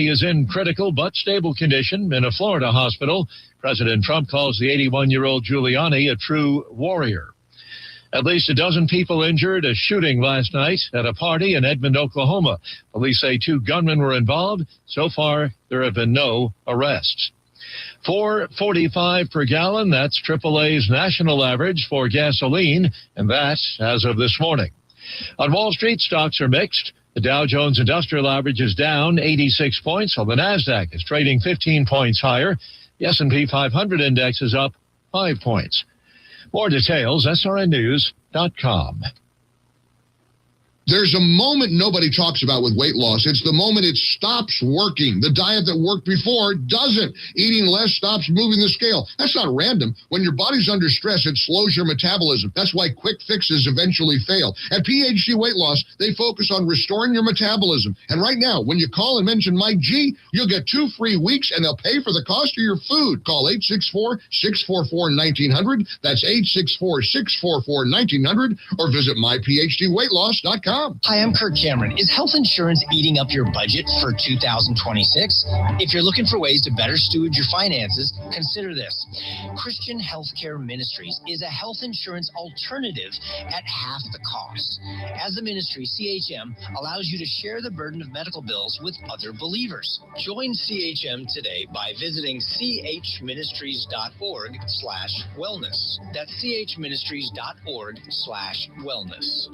Giuliani is in critical but stable condition in a Florida hospital. President Trump calls the 81-year-old Giuliani a true warrior. At least a dozen people injured a shooting last night at a party in Edmond, Oklahoma. Police say 2 gunmen were involved. So far, there have been no arrests. $4.45 per gallon, that's AAA's national average for gasoline, and that as of this morning. On Wall Street, stocks are mixed. The Dow Jones Industrial Average is down 86 points, while the NASDAQ is trading 15 points higher. The S&P 500 index is up 5 points. More details, srnnews.com. There's a moment nobody talks about with weight loss. It's the moment it stops working. The diet that worked before doesn't. Eating less stops moving the scale. That's not random. When your body's under stress, it slows your metabolism. That's why quick fixes eventually fail. At PhD Weight Loss, they focus on restoring your metabolism. And right now, when you call and mention Mike G, you'll get 2 free weeks, and they'll pay for the cost of your food. Call 864-644-1900. That's 864-644-1900. Or visit myphdweightloss.com. Hi, I'm Kirk Cameron. Is health insurance eating up your budget for 2026? If you're looking for ways to better steward your finances, consider this. Christian Healthcare Ministries is a health insurance alternative at half the cost. As a ministry, CHM allows you to share the burden of medical bills with other believers. Join CHM today by visiting chministries.org/wellness. That's chministries.org/wellness.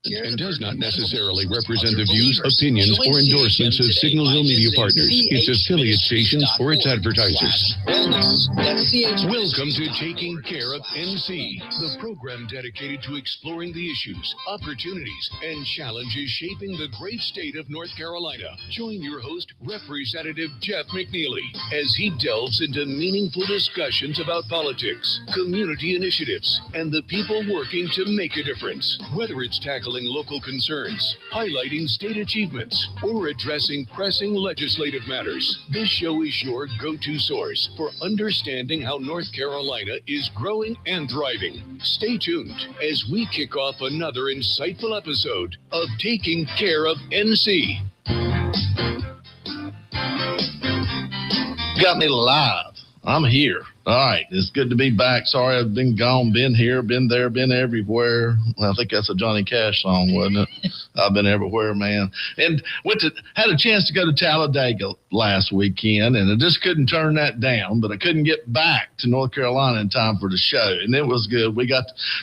And does not necessarily represent the views, opinions, or endorsements of Signalville Media Partners, its affiliate stations, or its advertisers. Welcome to Taking Care of NC, the program dedicated to exploring the issues, opportunities, and challenges shaping the great state of North Carolina. Join your host, Representative Jeff McNeely, as he delves into meaningful discussions about politics, community initiatives, and the people working to make a difference. Whether it's tackling local concerns, highlighting state achievements, or addressing pressing legislative matters, this show is your go-to source for understanding how North Carolina is growing and thriving. Stay tuned as we kick off another insightful episode of Taking Care of NC. Got me live. I'm here. All right, it's good to be back. Sorry I've been gone, been here, been there, been everywhere. Well, I think that's a Johnny Cash song, wasn't it? I've been everywhere, man. And had a chance to go to Talladega last weekend, and I just couldn't turn that down, but I couldn't get back to North Carolina in time for the show, and it was good.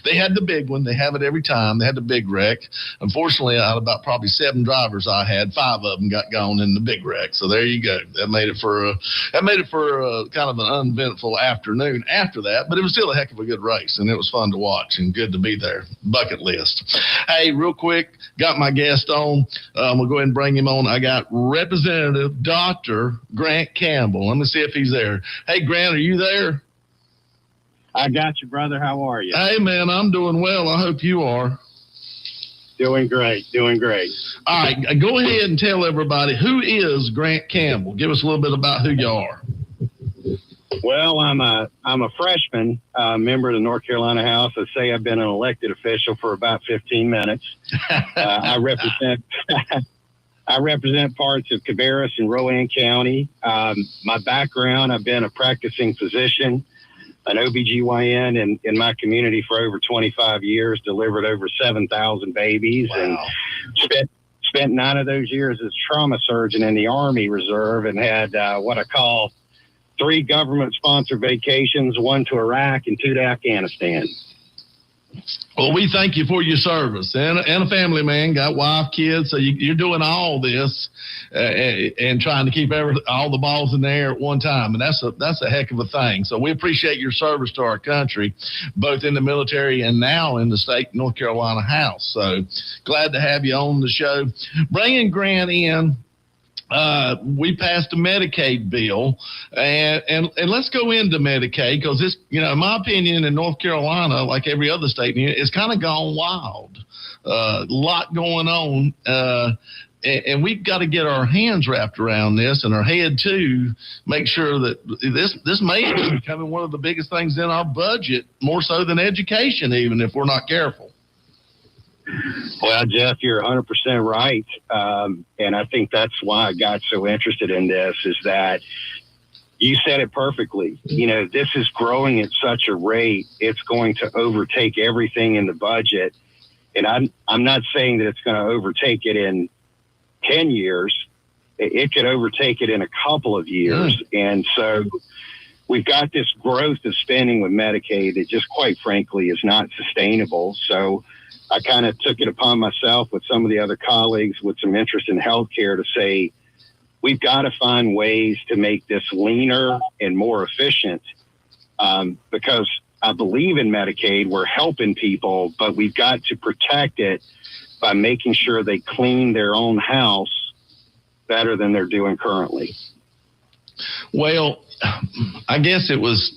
They had the big one. They have it every time. They had the big wreck. Unfortunately, out of about probably 7 drivers I had, 5 of them got gone in the big wreck. So there you go. That made it for kind of an uneventful afternoon after that, but it was still a heck of a good race, and it was fun to watch and good to be there. Bucket list. Hey, real quick, got my guest on. We'll go ahead and bring him on. I got Representative Dr. Grant Campbell. Let me see if he's there. Hey, Grant, are you there? I got you, brother. How are you? Hey, man, I'm doing well. I hope you are. Doing great. All right, go ahead and tell everybody, who is Grant Campbell? Give us a little bit about who you are. Well, I'm a freshman member of the North Carolina House. I say I've been an elected official for about 15 minutes. I represent parts of Cabarrus and Rowan County. My background, I've been a practicing physician, an OBGYN in my community for over 25 years, delivered over 7,000 babies. Wow. And spent 9 of those years as trauma surgeon in the Army Reserve, and had what I call 3 government-sponsored vacations, 1 to Iraq and 2 to Afghanistan. Well, we thank you for your service, and a family, man. Got wife, kids, so you're doing all this and trying to keep all the balls in the air at one time, and that's a heck of a thing. So we appreciate your service to our country, both in the military and now in the state North Carolina House. So glad to have you on the show. Bringing Grant in. We passed a Medicaid bill, and let's go into Medicaid, because this, in my opinion, in North Carolina, like every other state, it's kind of gone wild. A lot going on, and we've got to get our hands wrapped around this, and our head too. Make sure that this may be becoming one of the biggest things in our budget, more so than education, even if we're not careful. Well, Jeff, you're 100% right. And I think that's why I got so interested in this, is that you said it perfectly. This is growing at such a rate, it's going to overtake everything in the budget. And I'm not saying that it's going to overtake it in 10 years. It could overtake it in a couple of years. And so we've got this growth of spending with Medicaid that just, quite frankly, is not sustainable. So I kind of took it upon myself with some of the other colleagues with some interest in healthcare to say, we've got to find ways to make this leaner and more efficient, because I believe in Medicaid. We're helping people, but we've got to protect it by making sure they clean their own house better than they're doing currently. Well, I guess it was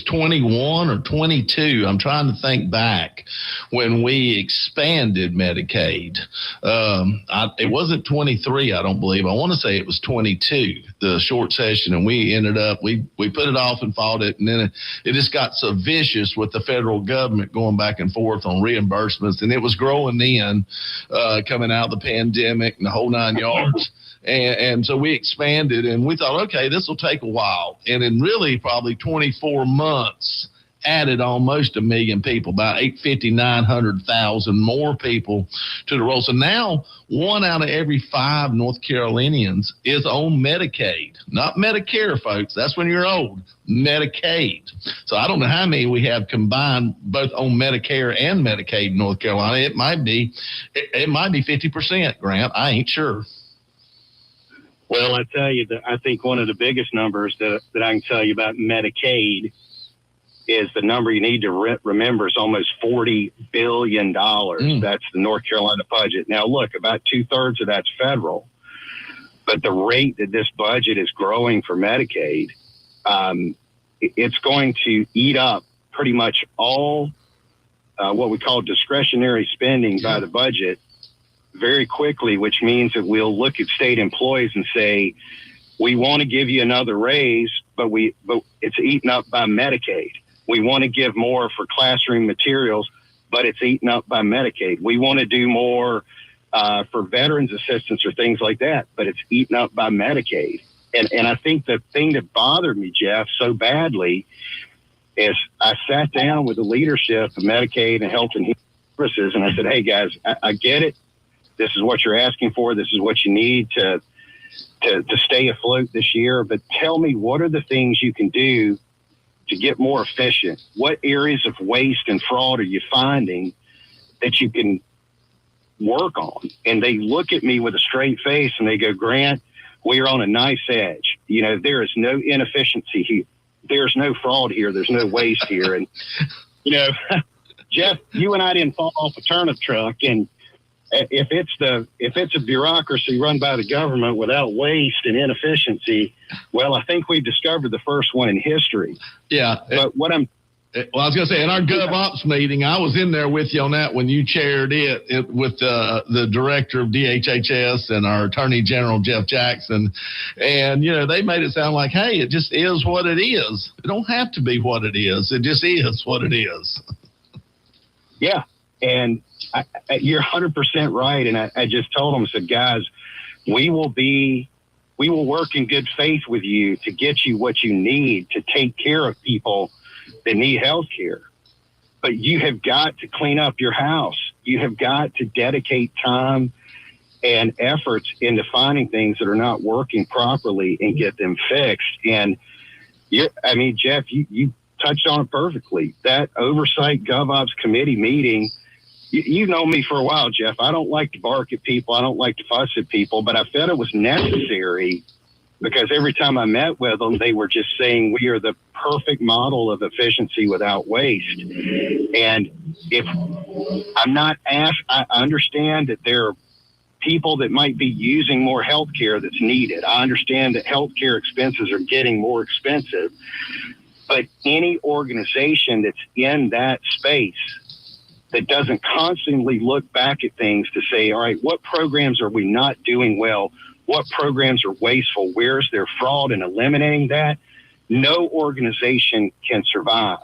21 or 22. I'm trying to think back when we expanded Medicaid. It wasn't 23, I don't believe. I want to say it was 22, the short session, and we ended up, we put it off and fought it, and then it just got so vicious with the federal government going back and forth on reimbursements, and it was growing then, coming out of the pandemic and the whole 9 yards. And so we expanded, and we thought, okay, this will take a while. And in really probably 24 months, added almost 1 million people, about 900,000 more people to the roll. So now 1 out of every 5 North Carolinians is on Medicaid, not Medicare, folks. That's when you're old. Medicaid. So I don't know how many we have combined both on Medicare and Medicaid in North Carolina. It might be 50%, Grant. I ain't sure. Well, I tell you that I think one of the biggest numbers that I can tell you about Medicaid is the number you need to remember is almost $40 billion. That's the North Carolina budget. Now, look, about 2/3 of that's federal, but the rate that this budget is growing for Medicaid, it's going to eat up pretty much all what we call discretionary spending by the budget very quickly, which means that we'll look at state employees and say, we want to give you another raise, but it's eaten up by Medicaid. We want to give more for classroom materials, but it's eaten up by Medicaid. We want to do more for veterans assistance or things like that, but it's eaten up by Medicaid. And I think the thing that bothered me, Jeff, so badly is I sat down with the leadership of Medicaid and Health and Human Services, and I said, hey, guys, I get it. This is what you're asking for. This is what you need to stay afloat this year. But tell me, what are the things you can do to get more efficient? What areas of waste and fraud are you finding that you can work on? And they look at me with a straight face and they go, Grant, we're on a nice edge. There is no inefficiency here. There's no fraud here. There's no waste here. And, Jeff, you and I didn't fall off a turnip truck. And if it's a bureaucracy run by the government without waste and inefficiency, well, I think we've discovered the first one in history. Yeah. But I was going to say, in our GovOps meeting, I was in there with you on that when you chaired it with the director of DHHS and our Attorney General, Jeff Jackson. And, they made it sound like, hey, it just is what it is. It don't have to be what it is. It just is what it is. Yeah. And you're 100% right. And I just told them, I said, guys, we will work in good faith with you to get you what you need to take care of people that need health care. But you have got to clean up your house. You have got to dedicate time and efforts into finding things that are not working properly and get them fixed. And Jeff, you touched on it perfectly. That oversight GovOps committee meeting, you know me for a while, Jeff. I don't like to bark at people. I don't like to fuss at people, but I felt it was necessary because every time I met with them, they were just saying we are the perfect model of efficiency without waste. And if I'm not asked, I understand that there are people that might be using more health care that's needed. I understand that health care expenses are getting more expensive, but any organization that's in that space that doesn't constantly look back at things to say, all right, what programs are we not doing well? What programs are wasteful? Where's there fraud? And eliminating that, no organization can survive.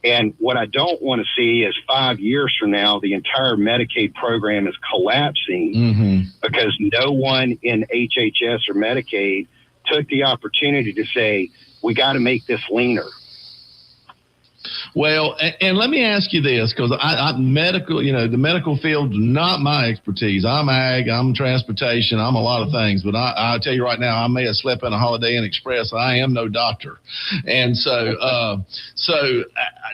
And what I don't want to see is 5 years from now, the entire Medicaid program is collapsing because no one in HHS or Medicaid took the opportunity to say, we got to make this leaner. Well, and let me ask you this, because I medical, the medical field is not my expertise. I'm ag, I'm transportation, I'm a lot of things. But I'll tell you right now, I may have slept in a Holiday Inn Express. I am no doctor. And so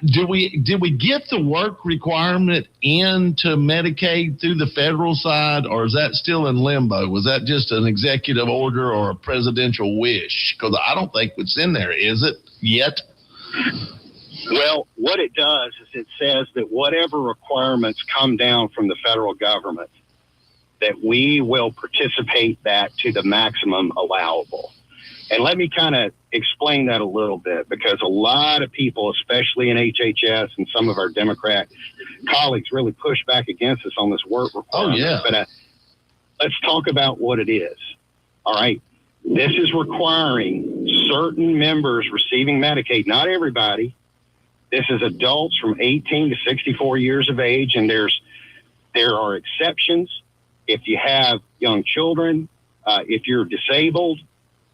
did we get the work requirement into Medicaid through the federal side, or is that still in limbo? Was that just an executive order or a presidential wish? Because I don't think it's in there, is it yet? Well, what it does is it says that whatever requirements come down from the federal government, that we will participate that to the maximum allowable. And let me kind of explain that a little bit, because a lot of people, especially in HHS and some of our Democrat colleagues, really push back against us on this work requirement. Oh, yeah. But let's talk about what it is. All right. This is requiring certain members receiving Medicaid, not everybody. This is adults from 18 to 64 years of age, and there are exceptions. If you have young children, if you're disabled,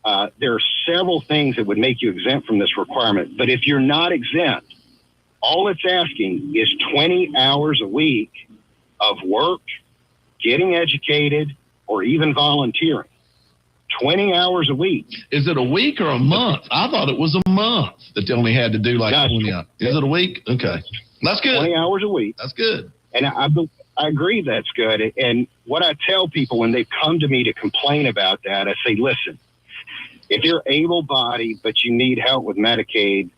there are several things that would make you exempt from this requirement. But if you're not exempt, all it's asking is 20 hours a week of work, getting educated, or even volunteering. 20 hours a week. Is it a week or a month? I thought it was a month that they only had to do like 20 hours. Is it a week? Okay. That's good. 20 hours a week. That's good. And I agree that's good. And what I tell people when they come to me to complain about that, I say, listen, if you're able-bodied but you need help with Medicaid,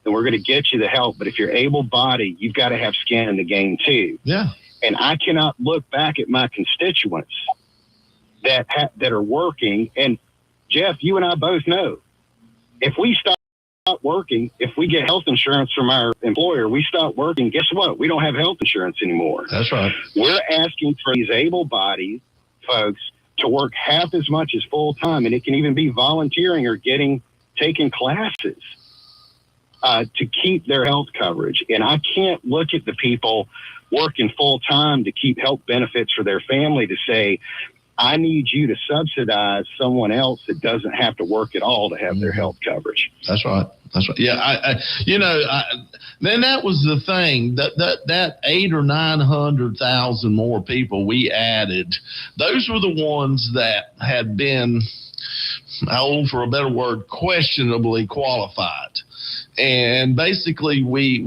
then we're going to get you the help. But if you're able-bodied, you've got to have skin in the game too. Yeah. And I cannot look back at my constituents that are working. And Jeff, you and I both know, if we stop working, if we get health insurance from our employer, we stop working, guess what? We don't have health insurance anymore. That's right. We're asking for these able-bodied folks to work half as much as full-time, and it can even be volunteering or taking classes to keep their health coverage. And I can't look at the people working full-time to keep health benefits for their family to say, I need you to subsidize someone else that doesn't have to work at all to have their health coverage. That's right. That's right. Yeah. Then that was the thing that 800,000 or 900,000 more people we added. Those were the ones that had been, for a better word, questionably qualified. And basically we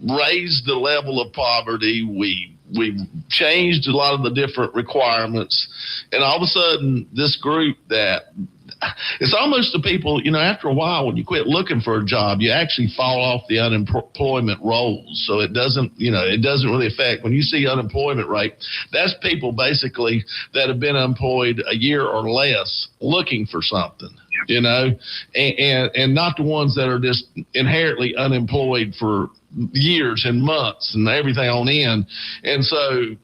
raised the level of poverty. We changed a lot of the different requirements, and all of a sudden this group that it's almost the people, after a while when you quit looking for a job, you actually fall off the unemployment rolls. So it doesn't really affect when you see unemployment rate. That's people basically that have been employed a year or less looking for something, and not the ones that are just inherently unemployed for years and months and everything on end. And so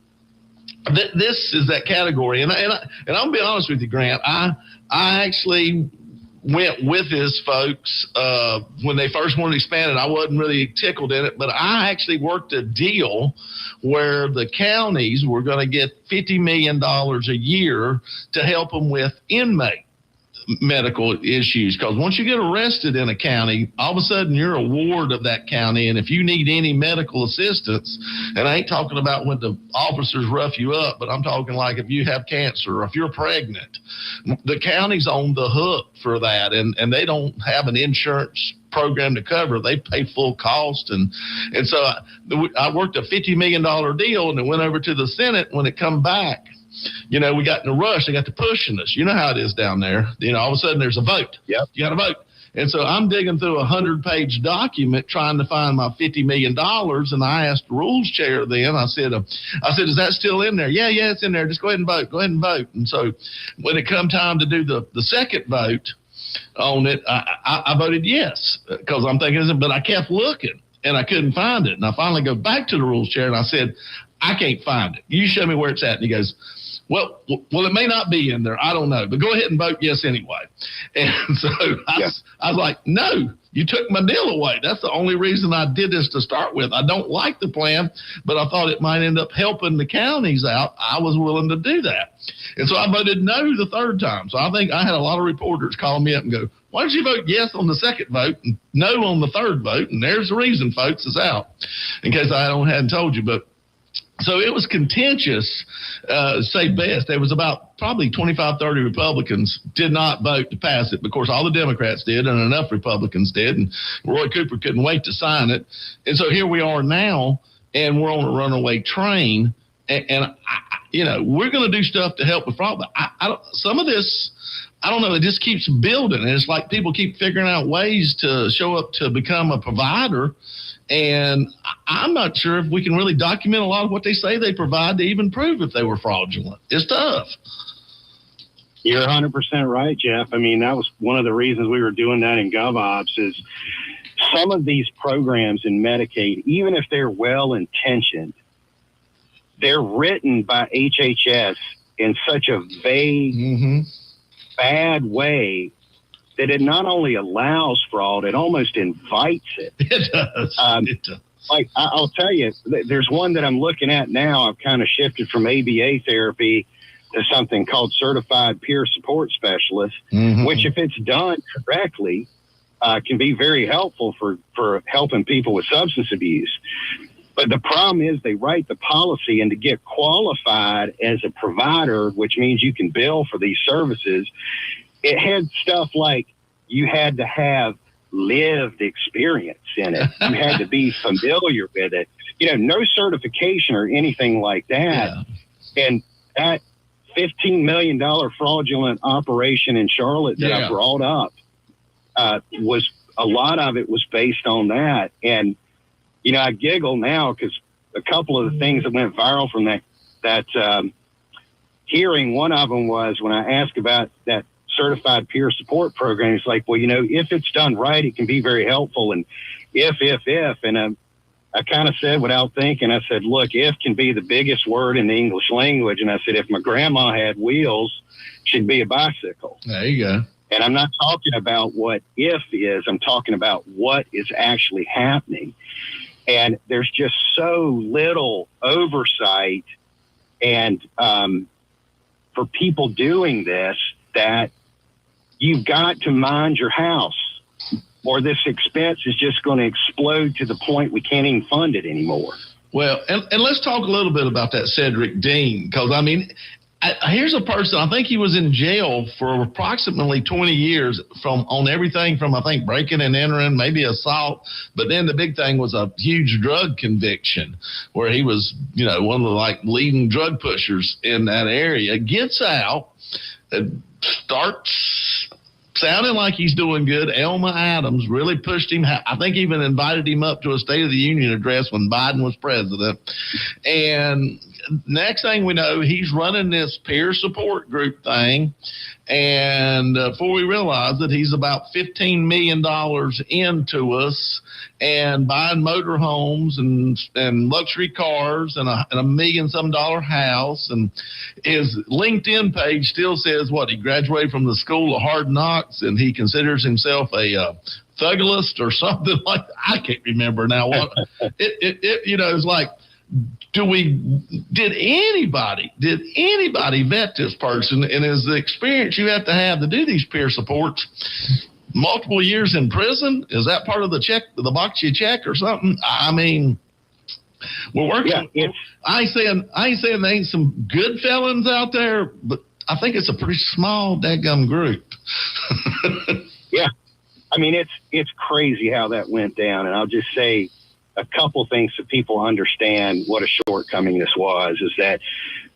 this is that category. And I'll be honest with you, Grant, I actually went with his folks when they first wanted to expand it. I wasn't really tickled in it, but I actually worked a deal where the counties were going to get $50 million a year to help them with inmate medical issues, because once you get arrested in a county, all of a sudden you're a ward of that county, and if you need any medical assistance, and I ain't talking about when the officers rough you up, but I'm talking like if you have cancer or if you're pregnant, the county's on the hook for that, and they don't have an insurance program to cover. They pay full cost, and so I worked a $50 million deal, and it went over to the Senate. When it come back, we got in a rush. They got to pushing us. You know how it is down there. All of a sudden there's a vote. Yep. You got to vote. And so I'm digging through a 100-page document trying to find my $50 million. And I asked the rules chair then, I said, is that still in there? Yeah, it's in there. Just go ahead and vote. Go ahead and vote. And so when it come time to do the second vote on it, I voted yes, because I'm thinking, but I kept looking and I couldn't find it. And I finally go back to the rules chair and I said, I can't find it. You show me where it's at. And he goes, Well, it may not be in there. I don't know. But go ahead and vote yes anyway. And so I was like, no, you took my deal away. That's the only reason I did this to start with. I don't like the plan, but I thought it might end up helping the counties out. I was willing to do that. And so I voted no the third time. So I think I had a lot of reporters call me up and go, why don't you vote yes on the second vote and no on the third vote? And there's the reason, folks, it's out, in case I hadn't told you. But so it was contentious, say best. There was about probably 25, 30 Republicans did not vote to pass it. Of course, all the Democrats did and enough Republicans did. And Roy Cooper couldn't wait to sign it. And so here we are now, and we're on a runaway train. And we're going to do stuff to help with fraud. But some of this, I don't know, it just keeps building. And it's like people keep figuring out ways to show up to become a provider. And I'm not sure if we can really document a lot of what they say they provide to even prove if they were fraudulent. It's tough. You're 100% right, Jeff. I mean, that was one of the reasons we were doing that in GovOps is some of these programs in Medicaid, even if they're well-intentioned, they're written by HHS in such a vague, bad way that it not only allows fraud, it almost invites it. It does. It does. Like, I'll tell you, there's one that I'm looking at now. I've kind of shifted from ABA therapy to something called Certified Peer Support Specialist, which, if it's done correctly, can be very helpful for helping people with substance abuse. But the problem is they write the policy, and to get qualified as a provider, which means you can bill for these services, it had stuff like you had to have lived experience in it. You had to be familiar with it. No certification or anything like that. Yeah. And that $15 million fraudulent operation in Charlotte that I brought up was a lot of it was based on that. And, I giggle now because a couple of the things that went viral from that hearing, one of them was when I asked about that Certified Peer Support Program. It's like, well, if it's done right, it can be very helpful. And if, and I kind of said without thinking, I said, look, if can be the biggest word in the English language. And I said, if my grandma had wheels, she'd be a bicycle. There you go. And I'm not talking about what if is, I'm talking about what is actually happening. And there's just so little oversight and for people doing this that you've got to mind your house or this expense is just going to explode to the point we can't even fund it anymore. Well, and let's talk a little bit about that Cedric Dean, because, here's a person, I think he was in jail for approximately 20 years on everything from, I think, breaking and entering, maybe assault. But then the big thing was a huge drug conviction where he was, one of the leading drug pushers in that area. Gets out, starts sounding like he's doing good. Elma Adams really pushed him. I think even invited him up to a State of the Union address when Biden was president. And next thing we know, he's running this peer support group thing. And before we realize it, he's about $15 million into us and buying motorhomes and luxury cars and a $1 million some house. And his LinkedIn page still says he graduated from the School of Hard Knocks and he considers himself a thuggalist or something like that. I can't remember now what it's like. Did anybody vet this person? And is the experience you have to do these peer supports multiple years in prison? Is that part of the box you check or something? We're working. Yeah, I ain't saying there ain't some good felons out there, but I think it's a pretty small dadgum group. Yeah. It's crazy how that went down. And I'll just say a couple things so people understand what a shortcoming this was, is that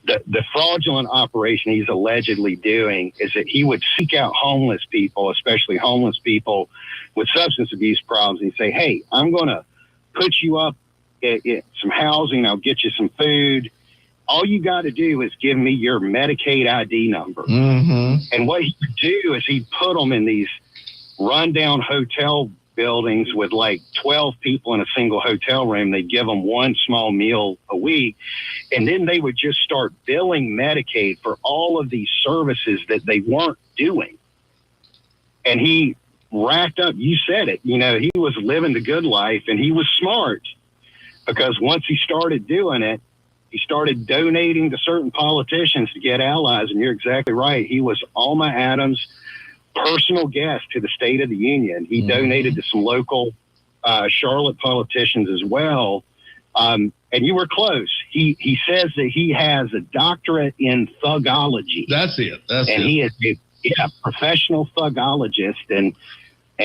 the fraudulent operation he's allegedly doing is that he would seek out homeless people, especially homeless people with substance abuse problems, and he'd say, hey, I'm going to put you up at some housing. I'll get you some food. All you got to do is give me your Medicaid ID number. And what he would do is he'd put them in these rundown hotel buildings with like 12 people in a single hotel room. They'd give them one small meal a week. And then they would just start billing Medicaid for all of these services that they weren't doing. And he racked up, you said it, he was living the good life, and he was smart, because once he started doing it, he started donating to certain politicians to get allies. And you're exactly right. He was Alma Adams' personal guest to the State of the Union. He donated to some local Charlotte politicians as well. And you were close. He says that he has a doctorate in thugology. That's it. And he is a professional thugologist. And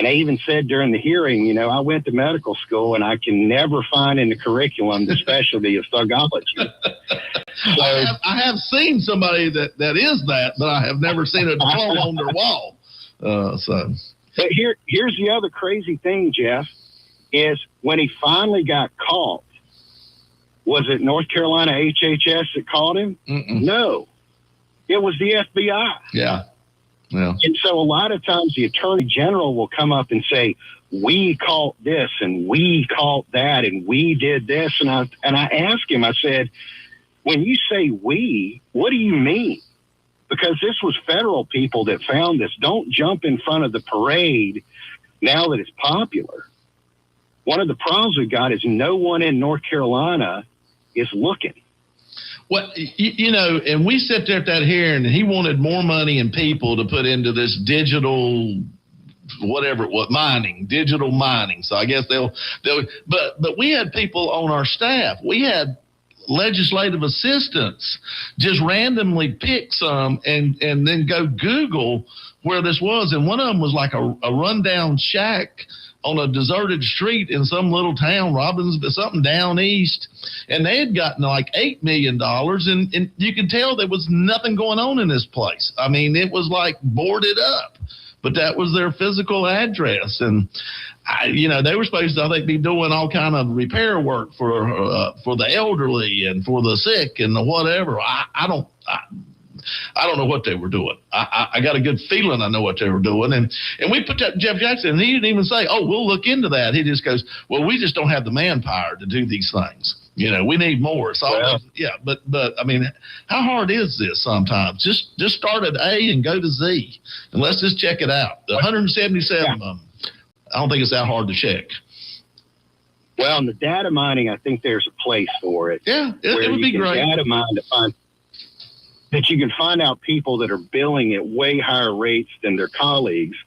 I even said during the hearing, I went to medical school and I can never find in the curriculum the specialty of thugology. So, I have seen somebody that is that, but I have never seen a diploma on their wall. But here's the other crazy thing, Jeff, is when he finally got caught, was it North Carolina HHS that caught him? Mm-mm. No, it was the FBI. Yeah. And so a lot of times the attorney general will come up and say, we caught this and we caught that and we did this. And I asked him, I said, when you say we, what do you mean? Because this was federal people that found this. Don't jump in front of the parade now that it's popular. One of the problems we've got is no one in North Carolina is looking. Well, and we sat there at that hearing, and he wanted more money and people to put into this digital, whatever it was, digital mining. So I guess but we had people on our staff. We had legislative assistants just randomly pick some and then go Google where this was. And one of them was like a rundown shack on a deserted street in some little town, something down east, and they had gotten like $8 million, and you could tell there was nothing going on in this place. I mean, it was like boarded up, but that was their physical address, and they were supposed to, I think, be doing all kind of repair work for the elderly and for the sick and the whatever. I don't know what they were doing. I got a good feeling I know what they were doing. And we put that Jeff Jackson, and he didn't even say, oh, we'll look into that. He just goes, well, we just don't have the manpower to do these things. We need more. So, but I mean, how hard is this sometimes? Just start at A and go to Z, and let's just check it out. The 177 of them, I don't think it's that hard to check. Well, in the data mining, I think there's a place for it. Yeah, it would be great. Data mine to find that you can find out people that are billing at way higher rates than their colleagues.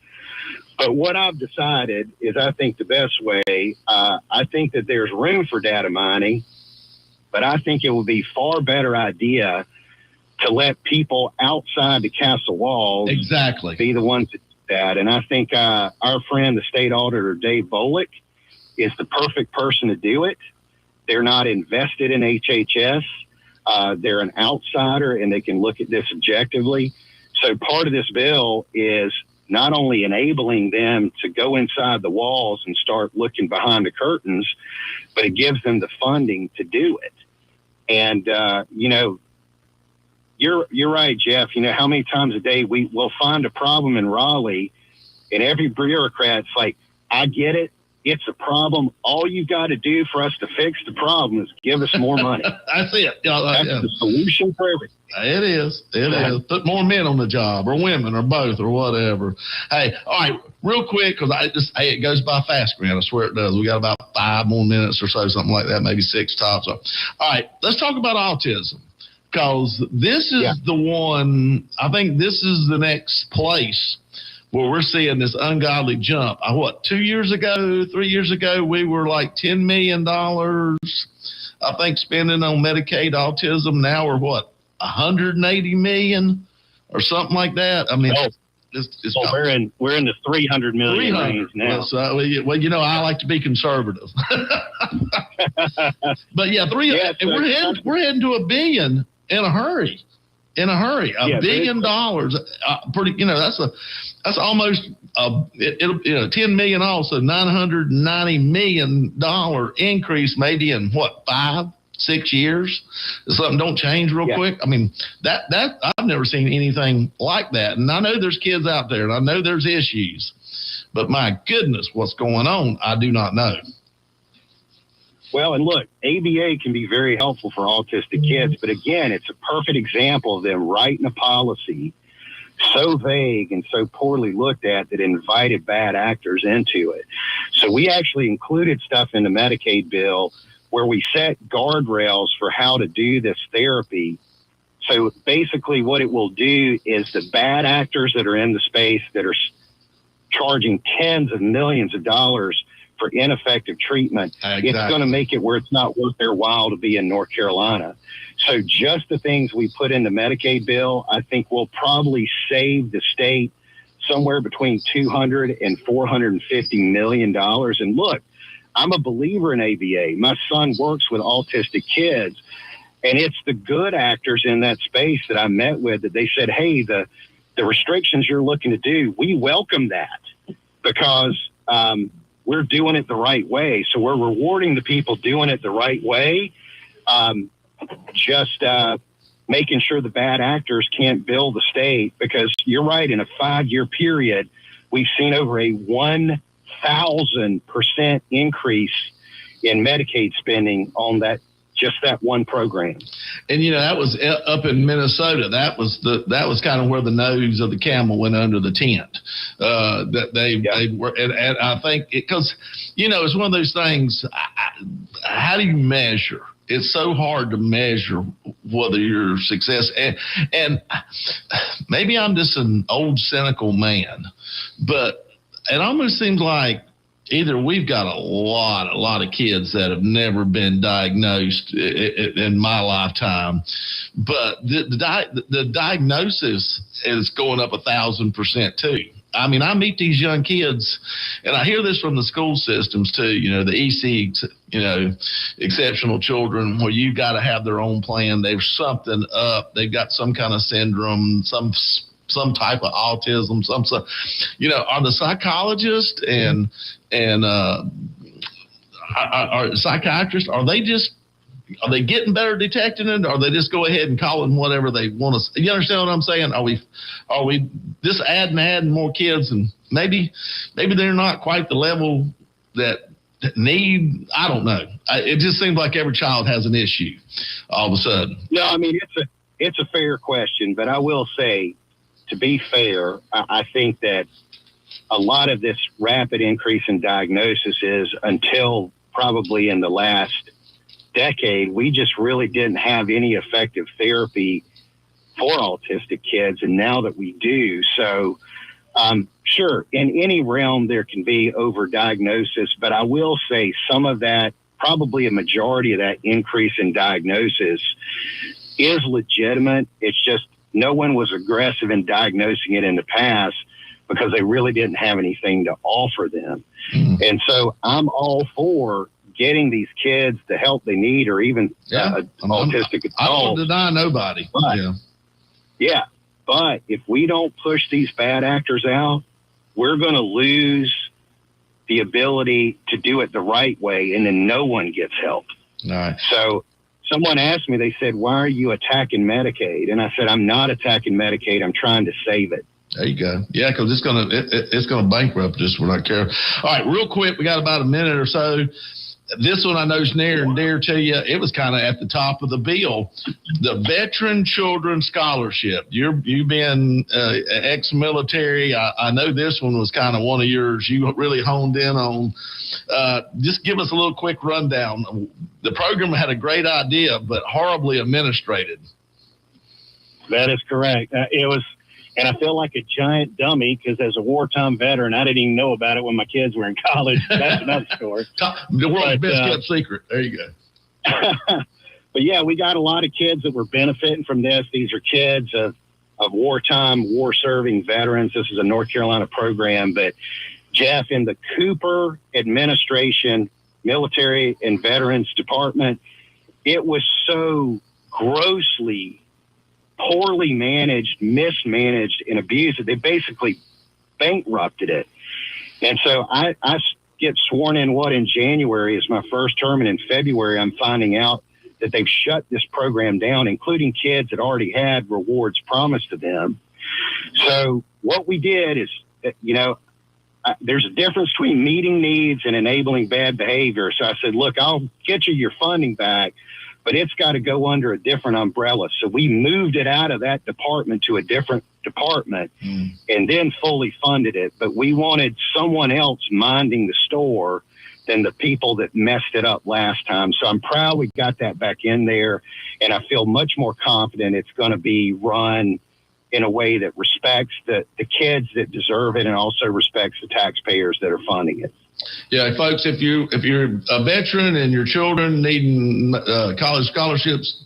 But what I've decided is I think the best way, I think that there's room for data mining, but I think it would be far better idea to let people outside the castle walls be the ones that do that. And I think our friend, the state auditor, Dave Bolick, is the perfect person to do it. They're not invested in HHS. They're an outsider, and they can look at this objectively. So part of this bill is not only enabling them to go inside the walls and start looking behind the curtains, but it gives them the funding to do it. And, you're right, Jeff. How many times a day we will find a problem in Raleigh, and every bureaucrat's like, I get it. It's a problem. All you got to do for us to fix the problem is give us more money. That's it. That's the solution for everything. It is. Put more men on the job, or women, or both, or whatever. Hey, all right, real quick, because it goes by fast, man. I swear it does. We got about 5 more minutes or so, something like that, maybe 6 tops. All right, let's talk about autism, because this is the one. I think this is the next place where we're seeing this ungodly jump. 3 years ago, we were like $10 million, I think, spending on Medicaid autism. Now we're $180 million or something like that. I mean, we're in the 300 million range now. Well, I like to be conservative. But and we're heading to $1 billion in a hurry. $1 billion. That's almost it'll 10 million, also $990 million increase, maybe in 5-6 years. Something don't change real quick. I mean, that I've never seen anything like that. And I know there's kids out there, and I know there's issues, But my goodness, what's going on? I do not know. Well, and look, ABA can be very helpful for autistic kids, but again, it's a perfect example of them writing a policy so vague and so poorly looked at that invited bad actors into it. So we actually included stuff in the Medicaid bill where we set guardrails for how to do this therapy. So basically what it will do is the bad actors that are in the space that are charging tens of millions of dollars for ineffective treatment, Exactly. It's going to make it where it's not worth their while to be in North Carolina. So just the things we put in the Medicaid bill, I think will probably save the state somewhere between $200 and $450 million. And look, I'm a believer in ABA. My son works with autistic kids, and it's the good actors in that space that I met with that they said, hey, the restrictions you're looking to do, we welcome that because we're doing it the right way. So we're rewarding the people doing it the right way. Just making sure the bad actors can't bill the state, because you're right, in a 5-year period, we've seen over a 1,000% increase in Medicaid spending on that one program. And that was up in Minnesota. That was kind of where the nose of the camel went under the tent. That they were, and I think because it's one of those things. How do you measure? It's so hard to measure whether you're success. And maybe I'm just an old cynical man, but it almost seems like either we've got a lot of kids that have never been diagnosed in my lifetime, but the diagnosis is going up 1,000% too. I mean, I meet these young kids, and I hear this from the school systems too. The EC, exceptional children, where you got to have their own plan. There's something up. They've got some kind of syndrome, some type of autism, are the psychologists and are psychiatrists, are they getting better detecting it, or are they just go ahead and call them whatever they want to? You understand what I'm saying? Are we just adding more kids, and maybe they're not quite the level that need? I don't know. It just seems like every child has an issue all of a sudden. No, I mean, it's a fair question, but I will say, to be fair, I think that a lot of this rapid increase in diagnosis is until probably in the last decade, we just really didn't have any effective therapy for autistic kids. And now that we do, so sure, in any realm, there can be overdiagnosis, but I will say some of that, probably a majority of that increase in diagnosis is legitimate. It's just no one was aggressive in diagnosing it in the past because they really didn't have anything to offer them. Mm-hmm. And so I'm all for getting these kids the help they need, or even autistic adults. I don't deny nobody. But, but if we don't push these bad actors out, we're going to lose the ability to do it the right way, and then no one gets help. All right. So someone asked me, they said, why are you attacking Medicaid? And I said, I'm not attacking Medicaid. I'm trying to save it. There you go. Yeah, because it's gonna bankrupt us. We're not care. All right, real quick, we got about a minute or so. This one I know is near and dear to you. It was kind of at the top of the bill. The Veteran Children Scholarship. You've been ex-military. I know this one was kind of one of yours. You really honed in on. Just give us a little quick rundown. The program had a great idea, but horribly administrated. That is correct. It was. And I feel like a giant dummy because as a wartime veteran, I didn't even know about it when my kids were in college. That's another story. The world's best kept secret. There you go. But yeah, we got a lot of kids that were benefiting from this. These are kids of wartime, war-serving veterans. This is a North Carolina program. But Jeff, in the Cooper administration, Military and Veterans Department, it was so grossly poorly managed, mismanaged, and abused. They basically bankrupted it. And so I get sworn in, in January is my first term, and in February I'm finding out that they've shut this program down, including kids that already had rewards promised to them. So what we did is, there's a difference between meeting needs and enabling bad behavior. So I said, look, I'll get you your funding back, but it's got to go under a different umbrella. So we moved it out of that department to a different department and then fully funded it. But we wanted someone else minding the store than the people that messed it up last time. So I'm proud we got that back in there, and I feel much more confident it's going to be run in a way that respects the kids that deserve it and also respects the taxpayers that are funding it. Yeah, folks, if you're a veteran and your children needing college scholarships,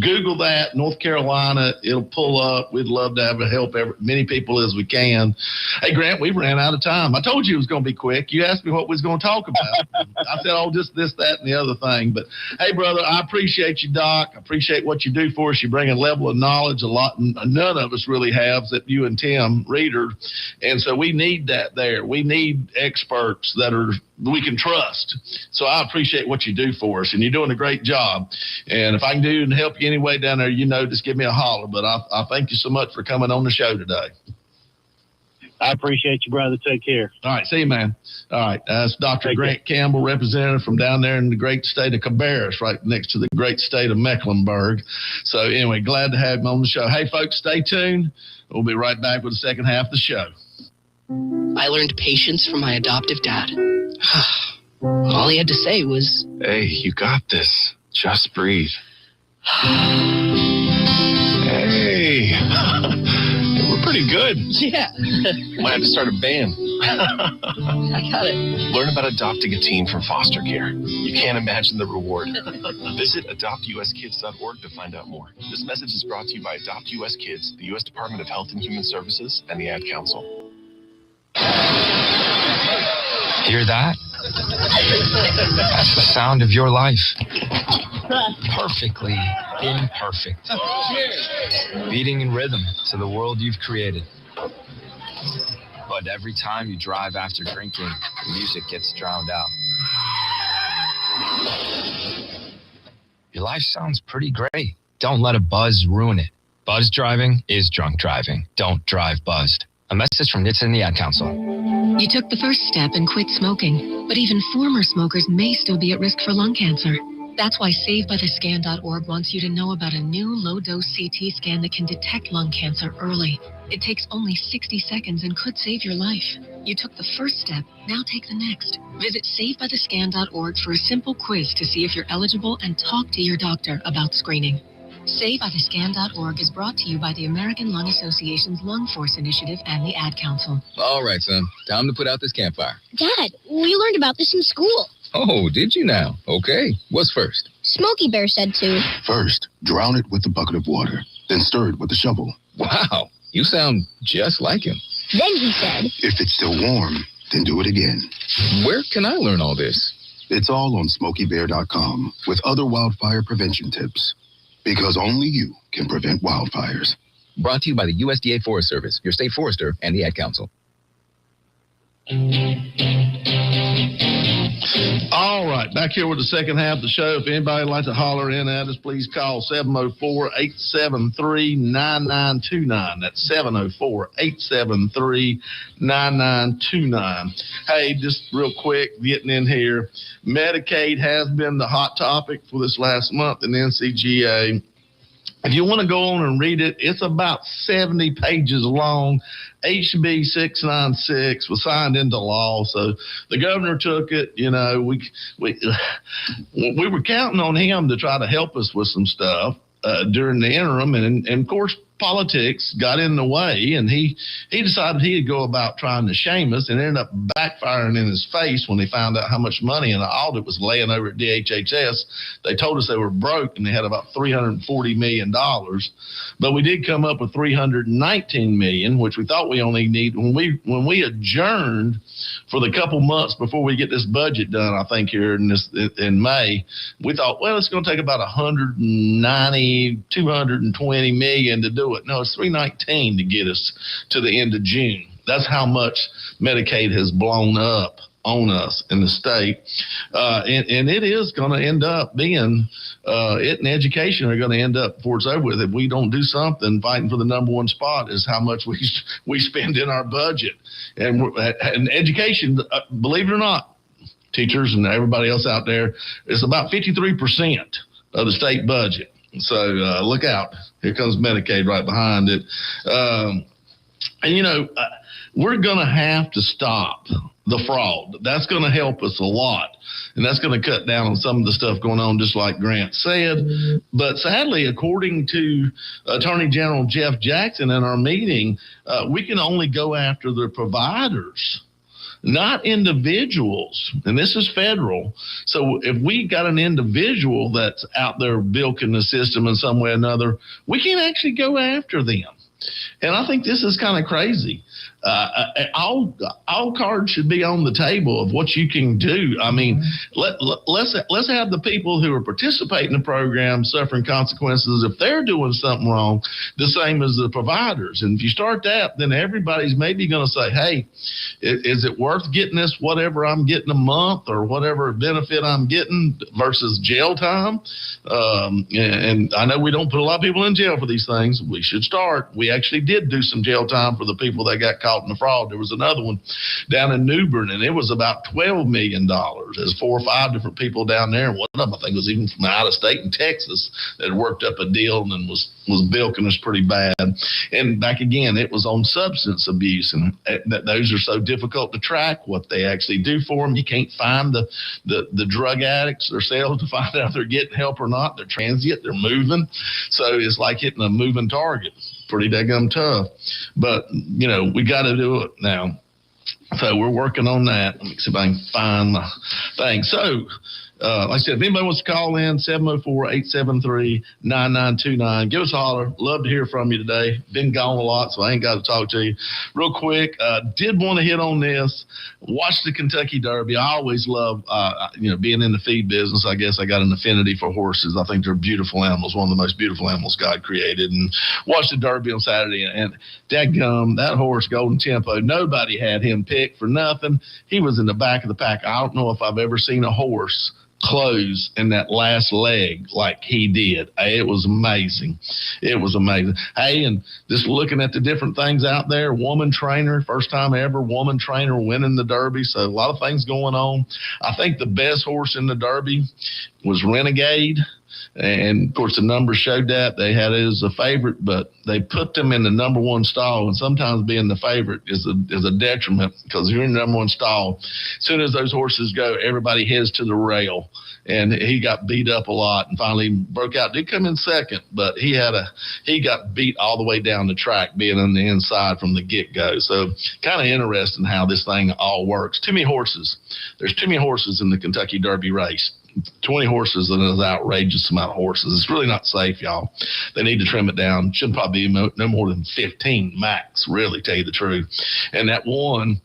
Google that, North Carolina. It'll pull up. We'd love to help as many people as we can. Hey, Grant, we ran out of time. I told you it was going to be quick. You asked me what we was going to talk about. I said, oh, just this, that, and the other thing. But, hey, brother, I appreciate you, Doc. I appreciate what you do for us. You bring a level of knowledge a lot none of us really have, that you and Tim Reeder. And so we need that there. We need experts that we can trust. So I appreciate what you do for us, and you're doing a great job. And if I can do and help you any way down there, just give me a holler. But I thank you so much for coming on the show today. I appreciate you, brother. Take care. All right. See you, man. All right. That's Dr. Grant Campbell, representative from down there in the great state of Cabarrus, right next to the great state of Mecklenburg. So anyway, glad to have him on the show. Hey, folks, stay tuned. We'll be right back with the second half of the show. I learned patience from my adoptive dad. All he had to say was, "Hey, you got this. Just breathe." Hey, we're pretty good. yeah. Might have to start a band. I got it. Learn about adopting a teen from foster care. You can't imagine the reward. Visit adoptuskids.org to find out more. This message is brought to you by Adopt US Kids, the U.S. Department of Health and Human Services, and the Ad Council. Hear that? That's the sound of your life. Perfectly imperfect. Beating in rhythm to the world you've created. But every time you drive after drinking, the music gets drowned out. Your life sounds pretty great. Don't let a buzz ruin it. Buzz driving is drunk driving. Don't drive buzzed. A message from NHTSA and the Ad Council. You took the first step and quit smoking, but even former smokers may still be at risk for lung cancer. That's why SaveByTheScan.org wants you to know about a new low-dose CT scan that can detect lung cancer early. It takes only 60 seconds and could save your life. You took the first step, now take the next. Visit SaveByTheScan.org for a simple quiz to see if you're eligible and talk to your doctor about screening. SaveByTheScan.org is brought to you by the American Lung Association's Lung Force Initiative and the Ad Council. All right, son. Time to put out this campfire. Dad, we learned about this in school. Oh, did you now? Okay. What's first? Smokey Bear said to. First, drown it with a bucket of water, then stir it with a shovel. Wow, you sound just like him. Then he said. If it's still warm, then do it again. Where can I learn all this? It's all on SmokeyBear.com with other wildfire prevention tips. Because only you can prevent wildfires. Brought to you by the USDA Forest Service, your state forester, and the Ad Council. All right, back here with the second half of the show. If anybody would like to holler in at us, please call 704-873-9929. That's 704-873-9929. Hey, just real quick, getting in here. Medicaid has been the hot topic for this last month in NCGA. If you want to go on and read it, it's about 70 pages long. HB 696 was signed into law, so the governor took it. You know, we were counting on him to try to help us with some stuff during the interim, and of course politics got in the way, and he decided he'd go about trying to shame us, and ended up backfiring in his face when they found out how much money in the audit was laying over at DHHS. They told us they were broke, and they had about $340 million. But we did come up with $319 million, which we thought we only need. When we adjourned for the couple months before we get this budget done, I think here in May, we thought, well, it's going to take about $220 million to do it. No, it's $319 to get us to the end of June. That's how much Medicaid has blown up on us in the state. And it is going to end up being, it and education are going to end up before it's over with. If we don't do something, fighting for the number one spot is how much we spend in our budget. And education, believe it or not, teachers and everybody else out there, is about 53% of the state budget. So look out. Here comes Medicaid right behind it. And, you know, we're going to have to stop the fraud. That's going to help us a lot. And that's going to cut down on some of the stuff going on, just like Grant said. But sadly, according to Attorney General Jeff Jackson in our meeting, we can only go after the providers, not individuals. And this is federal. So if we got an individual that's out there bilking the system in some way or another, we can't actually go after them. And I think this is kind of crazy. All cards should be on the table of what you can do. I mean, let's have the people who are participating in the program suffering consequences if they're doing something wrong, the same as the providers. And if you start that, then everybody's maybe going to say, hey, is it worth getting this whatever I'm getting a month or whatever benefit I'm getting versus jail time? And I know we don't put a lot of people in jail for these things. We should start. We actually did do some jail time for the people that got caught in the fraud. There was another one down in New Bern, and it was about $12 million. There's 4 or 5 different people down there, and one of them, I think, was even from out of state in Texas that worked up a deal and was bilking us pretty bad. And back again, it was on substance abuse, and those are so difficult to track what they actually do for them. You can't find the drug addicts themselves to find out if they're getting help or not. They're transient, they're moving, so it's like hitting a moving target. Pretty daggum tough, but you know, we got to do it now. So we're working on that. Let me see if I can find my thing. So like I said, if anybody wants to call in, 704-873-9929. Give us a holler. Love to hear from you today. Been gone a lot, so I ain't got to talk to you. Real quick, did want to hit on this. Watch the Kentucky Derby. I always love, being in the feed business. I guess I got an affinity for horses. I think they're beautiful animals, one of the most beautiful animals God created. And watched the Derby on Saturday, and dadgum, that horse, Golden Tempo, nobody had him picked for nothing. He was in the back of the pack. I don't know if I've ever seen a horse close in that last leg like he did. It was amazing. It was amazing. Hey, and just looking at the different things out there, woman trainer, first time ever woman trainer winning the Derby. So a lot of things going on. I think the best horse in the Derby was Renegade. And, of course, the numbers showed that. They had it as a favorite, but they put them in the number one stall. And sometimes being the favorite is a detriment because you're in the number one stall. As soon as those horses go, everybody heads to the rail. And he got beat up a lot and finally broke out. Did come in second, but he got beat all the way down the track being on the inside from the get-go. So kind of interesting how this thing all works. Too many horses. There's too many horses in the Kentucky Derby race. 20 horses and an outrageous amount of horses. It's really not safe, y'all. They need to trim it down. Should probably be no more than 15 max, really, tell you the truth. And that one,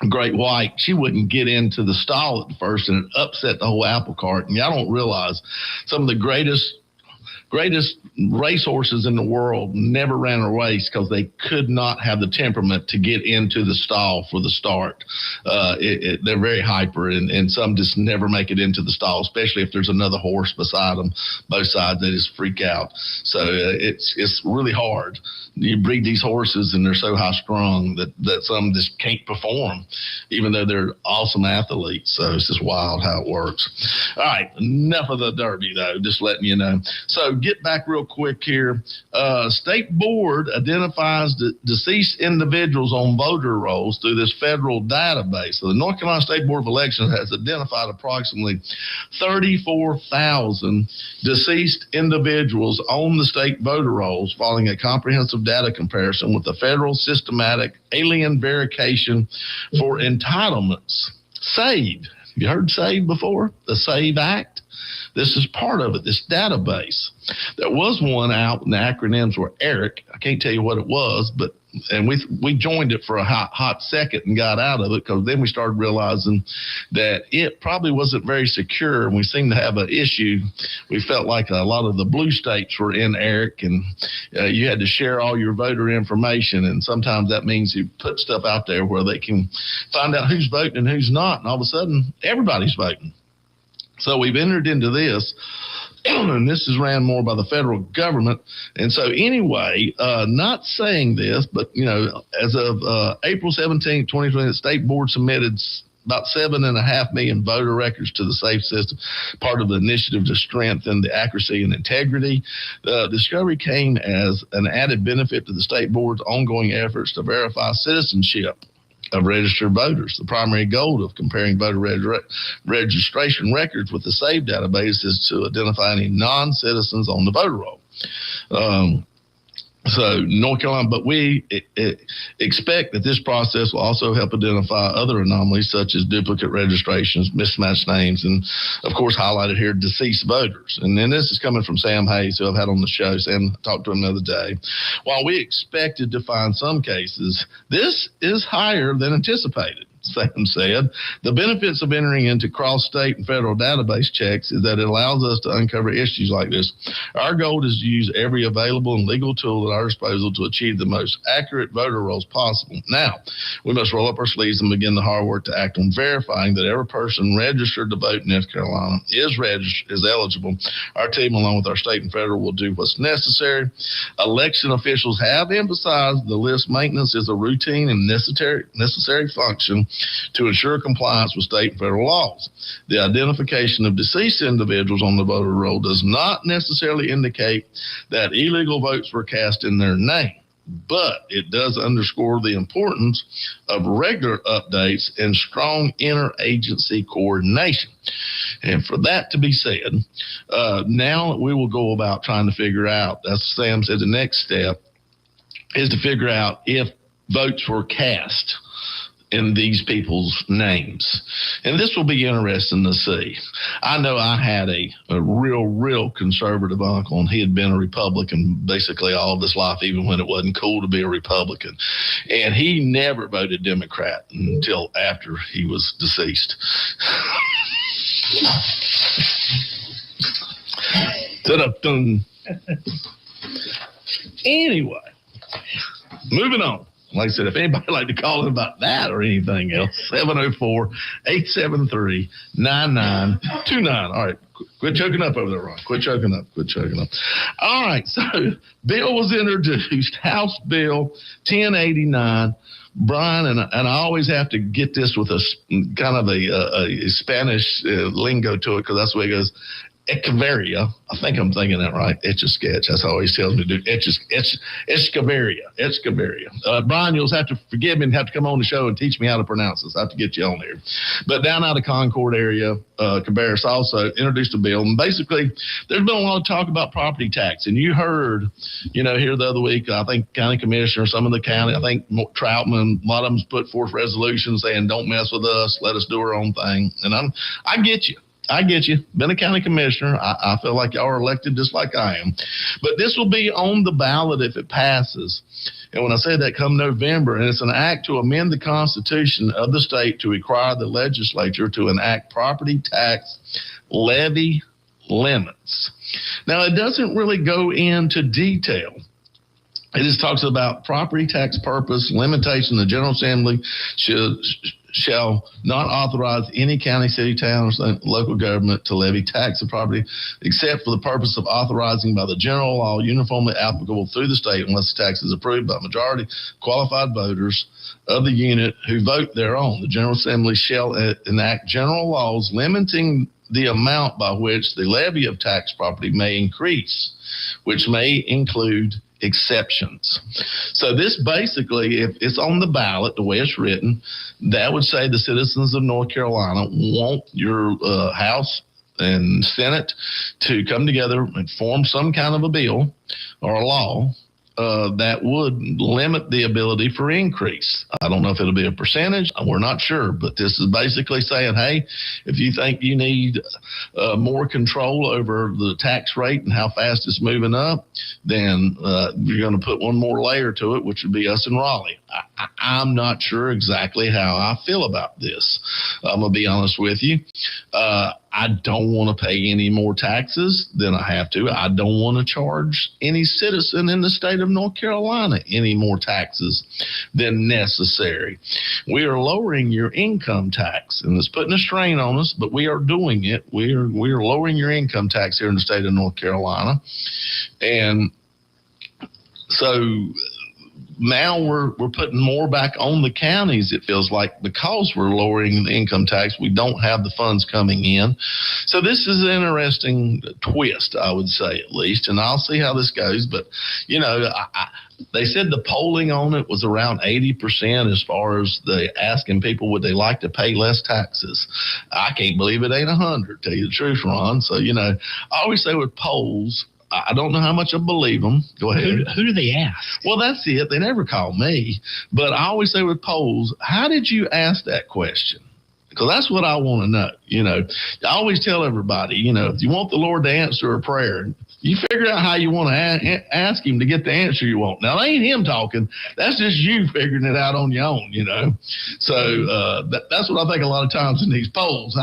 Great White, she wouldn't get into the stall at first, and it upset the whole apple cart. And y'all don't realize some of the greatest racehorses in the world never ran a race because they could not have the temperament to get into the stall for the start. They're very hyper, and some just never make it into the stall, especially if there's another horse beside them. Both sides, they just freak out. So it's really hard. You breed these horses, and they're so high-strung that some just can't perform, even though they're awesome athletes. So it's just wild how it works. All right, enough of the Derby, though, just letting you know. So get back real quick here. State board identifies deceased individuals on voter rolls through this federal database. So the North Carolina State Board of Elections has identified approximately 34,000 deceased individuals on the state voter rolls following a comprehensive data comparison with the federal systematic alien verification for entitlements. SAVE. Have you heard SAVE before? The SAVE Act? This is part of it, this database. There was one out, and the acronyms were ERIC. I can't tell you what it was, but we joined it for a hot second and got out of it, because then we started realizing that it probably wasn't very secure, and we seemed to have an issue. We felt like a lot of the blue states were in ERIC, and you had to share all your voter information, and sometimes that means you put stuff out there where they can find out who's voting and who's not, and all of a sudden everybody's voting. So we've entered into this, and this is ran more by the federal government. And so anyway, not saying this, but, as of April 17, 2020, the state board submitted about 7.5 million voter records to the SAFE system, part of the initiative to strengthen the accuracy and integrity. The discovery came as an added benefit to the state board's ongoing efforts to verify citizenship of registered voters. The primary goal of comparing voter registration records with the SAVE database is to identify any non-citizens on the voter roll. So North Carolina, but we expect that this process will also help identify other anomalies such as duplicate registrations, mismatched names, and of course highlighted here, deceased voters. And then this is coming from Sam Hayes, who I've had on the show. Sam talked to him the other day. While we expected to find some cases, this is higher than anticipated. Sam said, the benefits of entering into cross-state and federal database checks is that it allows us to uncover issues like this. Our goal is to use every available and legal tool at our disposal to achieve the most accurate voter rolls possible. Now, we must roll up our sleeves and begin the hard work to act on verifying that every person registered to vote in North Carolina is eligible. Our team, along with our state and federal, will do what's necessary. Election officials have emphasized the list maintenance is a routine and necessary function to ensure compliance with state and federal laws. The identification of deceased individuals on the voter roll does not necessarily indicate that illegal votes were cast in their name, but it does underscore the importance of regular updates and strong interagency coordination. And for that to be said, now we will go about trying to figure out, as Sam said, the next step is to figure out if votes were cast in these people's names. And this will be interesting to see. I know I had a real conservative uncle, and he had been a Republican basically all of his life, even when it wasn't cool to be a Republican. And he never voted Democrat until after he was deceased. Anyway, moving on. Like I said, if anybody would like to call in about that or anything else, 704-873-9929. All right, quit choking up over there, Ron. Quit choking up. All right, so bill was introduced, House Bill 1089. Brian, and I always have to get this with a kind of a Spanish lingo to it, because that's the way it goes. Echeverria. I think I'm thinking that right. Etch-a-sketch. That's how he always tells me to do. Echeverria. Brian, you'll have to forgive me and have to come on the show and teach me how to pronounce this. I have to get you on there. But down out of Concord area, Cabarrus also introduced a bill. And basically, there's been a lot of talk about property tax. And you heard, here the other week, I think county commissioner, some of the county, I think Troutman, a lot of them put forth resolutions saying, don't mess with us, let us do our own thing. And I get you. Been a county commissioner. I feel like y'all are elected just like I am. But this will be on the ballot if it passes. And when I say that, come November, and it's an act to amend the Constitution of the state to require the legislature to enact property tax levy limits. Now, it doesn't really go into detail. It just talks about property tax purpose, limitation. The General Assembly shall not authorize any county, city, town, or local government to levy tax of property except for the purpose of authorizing by the general law uniformly applicable through the state unless the tax is approved by majority qualified voters of the unit who vote thereon. The General Assembly shall enact general laws limiting the amount by which the levy of tax property may increase, which may include exceptions. So this basically, if it's on the ballot, the way it's written, that would say the citizens of North Carolina want your House and Senate to come together and form some kind of a bill or a law that would limit the ability for increase. I don't know if it'll be a percentage. We're not sure, but this is basically saying, hey, if you think you need more control over the tax rate and how fast it's moving up, then you're going to put one more layer to it, which would be us in Raleigh. I'm not sure exactly how I feel about this. I'm going to be honest with you. I don't want to pay any more taxes than I have to. I don't want to charge any citizen in the state of North Carolina any more taxes than necessary. We are lowering your income tax, and it's putting a strain on us, but we are doing it. We are lowering your income tax here in the state of North Carolina. And so now we're putting more back on the counties, it feels like, because we're lowering the income tax. We don't have the funds coming in. So this is an interesting twist, I would say, at least, and I'll see how this goes. But, you know, they said the polling on it was around 80% as far as the asking people would they like to pay less taxes. I can't believe it ain't 100, tell you the truth, Ron. So, you know, I always say with polls, I don't know how much I believe them. Go ahead. Who do they ask? Well, that's it. They never call me. But I always say with polls, how did you ask that question? Because that's what I want to know. You know, I always tell everybody, you know, if you want the Lord to answer a prayer, you figure out how you want to ask him to get the answer you want. Now, it ain't him talking. That's just you figuring it out on your own, you know. So that's what I think a lot of times in these polls.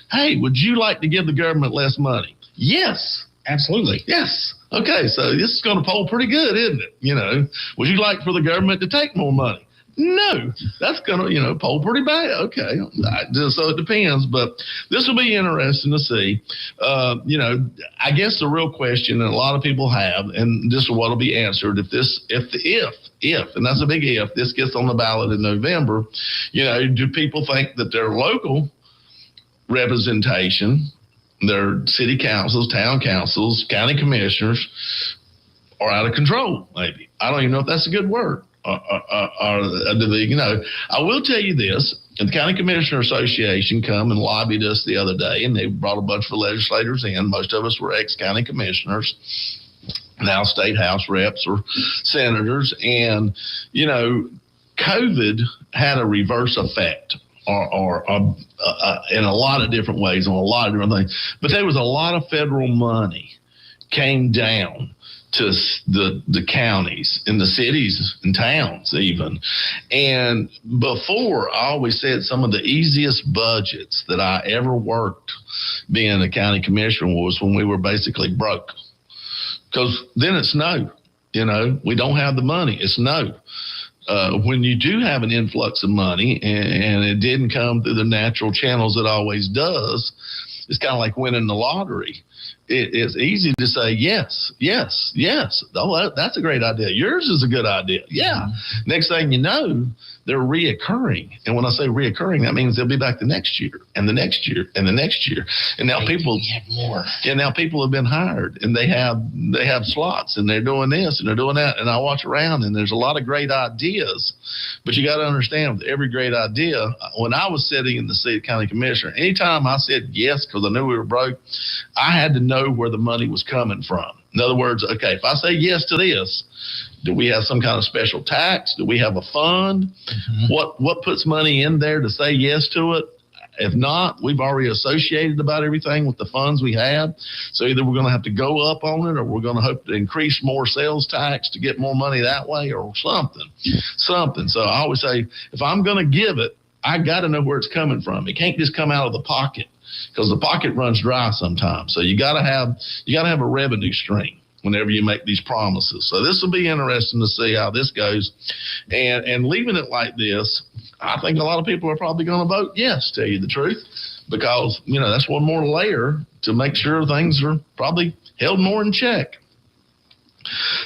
Hey, would you like to give the government less money? Yes. Absolutely. Yes. Okay, so this is going to poll pretty good, isn't it? You know, would you like for the government to take more money? No, that's going to, you know, poll pretty bad. Okay, so it depends, but this will be interesting to see. You know, I guess the real question that a lot of people have, and this is what will be answered if, and that's a big if, this gets on the ballot in November, you know, do people think that their local representation, their city councils, town councils, county commissioners are out of control, maybe? I don't even know if that's a good word. You know, I will tell you this. The County Commissioner Association come and lobbied us the other day, and they brought a bunch of legislators in. Most of us were ex-county commissioners, now state house reps or senators. And, you know, COVID had a reverse effect or in a lot of different ways on a lot of different things. But there was a lot of federal money came down to the counties and the cities and towns even. And before, I always said some of the easiest budgets that I ever worked being a county commissioner was when we were basically broke. Because then it's no, you know, we don't have the money. It's no. When you do have an influx of money and it didn't come through the natural channels it always does, it's kind of like winning the lottery. It's easy to say yes, yes, yes. Oh, that's a great idea. Yours is a good idea. Yeah. Mm-hmm. Next thing you know, they're reoccurring. And when I say reoccurring, that means they'll be back the next year and the next year and the next year. And now people have more. And now people have been hired and they have slots and they're doing this and they're doing that. And I watch around and there's a lot of great ideas. But you got to understand, with every great idea, when I was sitting in the seat of county commissioner, anytime I said yes because I knew we were broke, I had to know where the money was coming from. In other words, okay, if I say yes to this, do we have some kind of special tax? Do we have a fund? Mm-hmm. What puts money in there to say yes to it? If not, we've already associated about everything with the funds we have. So either we're going to have to go up on it or we're going to hope to increase more sales tax to get more money that way or something. So I always say, if I'm going to give it, I got to know where it's coming from. It can't just come out of the pocket because the pocket runs dry sometimes. So you got to have a revenue stream whenever you make these promises. So this will be interesting to see how this goes. And leaving it like this, I think a lot of people are probably going to vote yes, tell you the truth, because, you know, that's one more layer to make sure things are probably held more in check.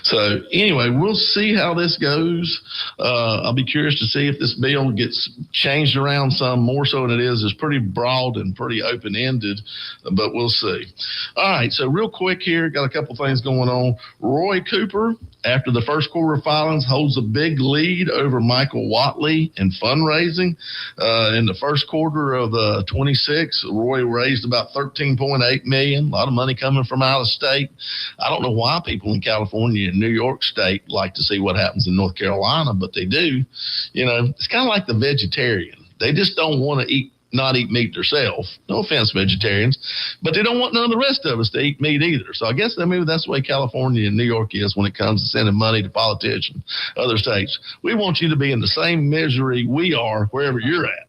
So anyway, we'll see how this goes. I'll be curious to see if this bill gets changed around some more so than it is. It's pretty broad and pretty open-ended, but we'll see. All right, so real quick here, got a couple things going on. Roy Cooper, after the first quarter filings, holds a big lead over Michael Watley in fundraising. In the first quarter of 26, Roy raised about $13.8 million. A lot of money coming from out of state. I don't know why people in California and New York State like to see what happens in North Carolina, but they do. You know, it's kind of like the vegetarian. They just don't want to not eat meat themselves. No offense, vegetarians, but they don't want none of the rest of us to eat meat either. So I guess maybe that's the way California and New York is when it comes to sending money to politicians, other states. We want you to be in the same misery we are wherever you're at.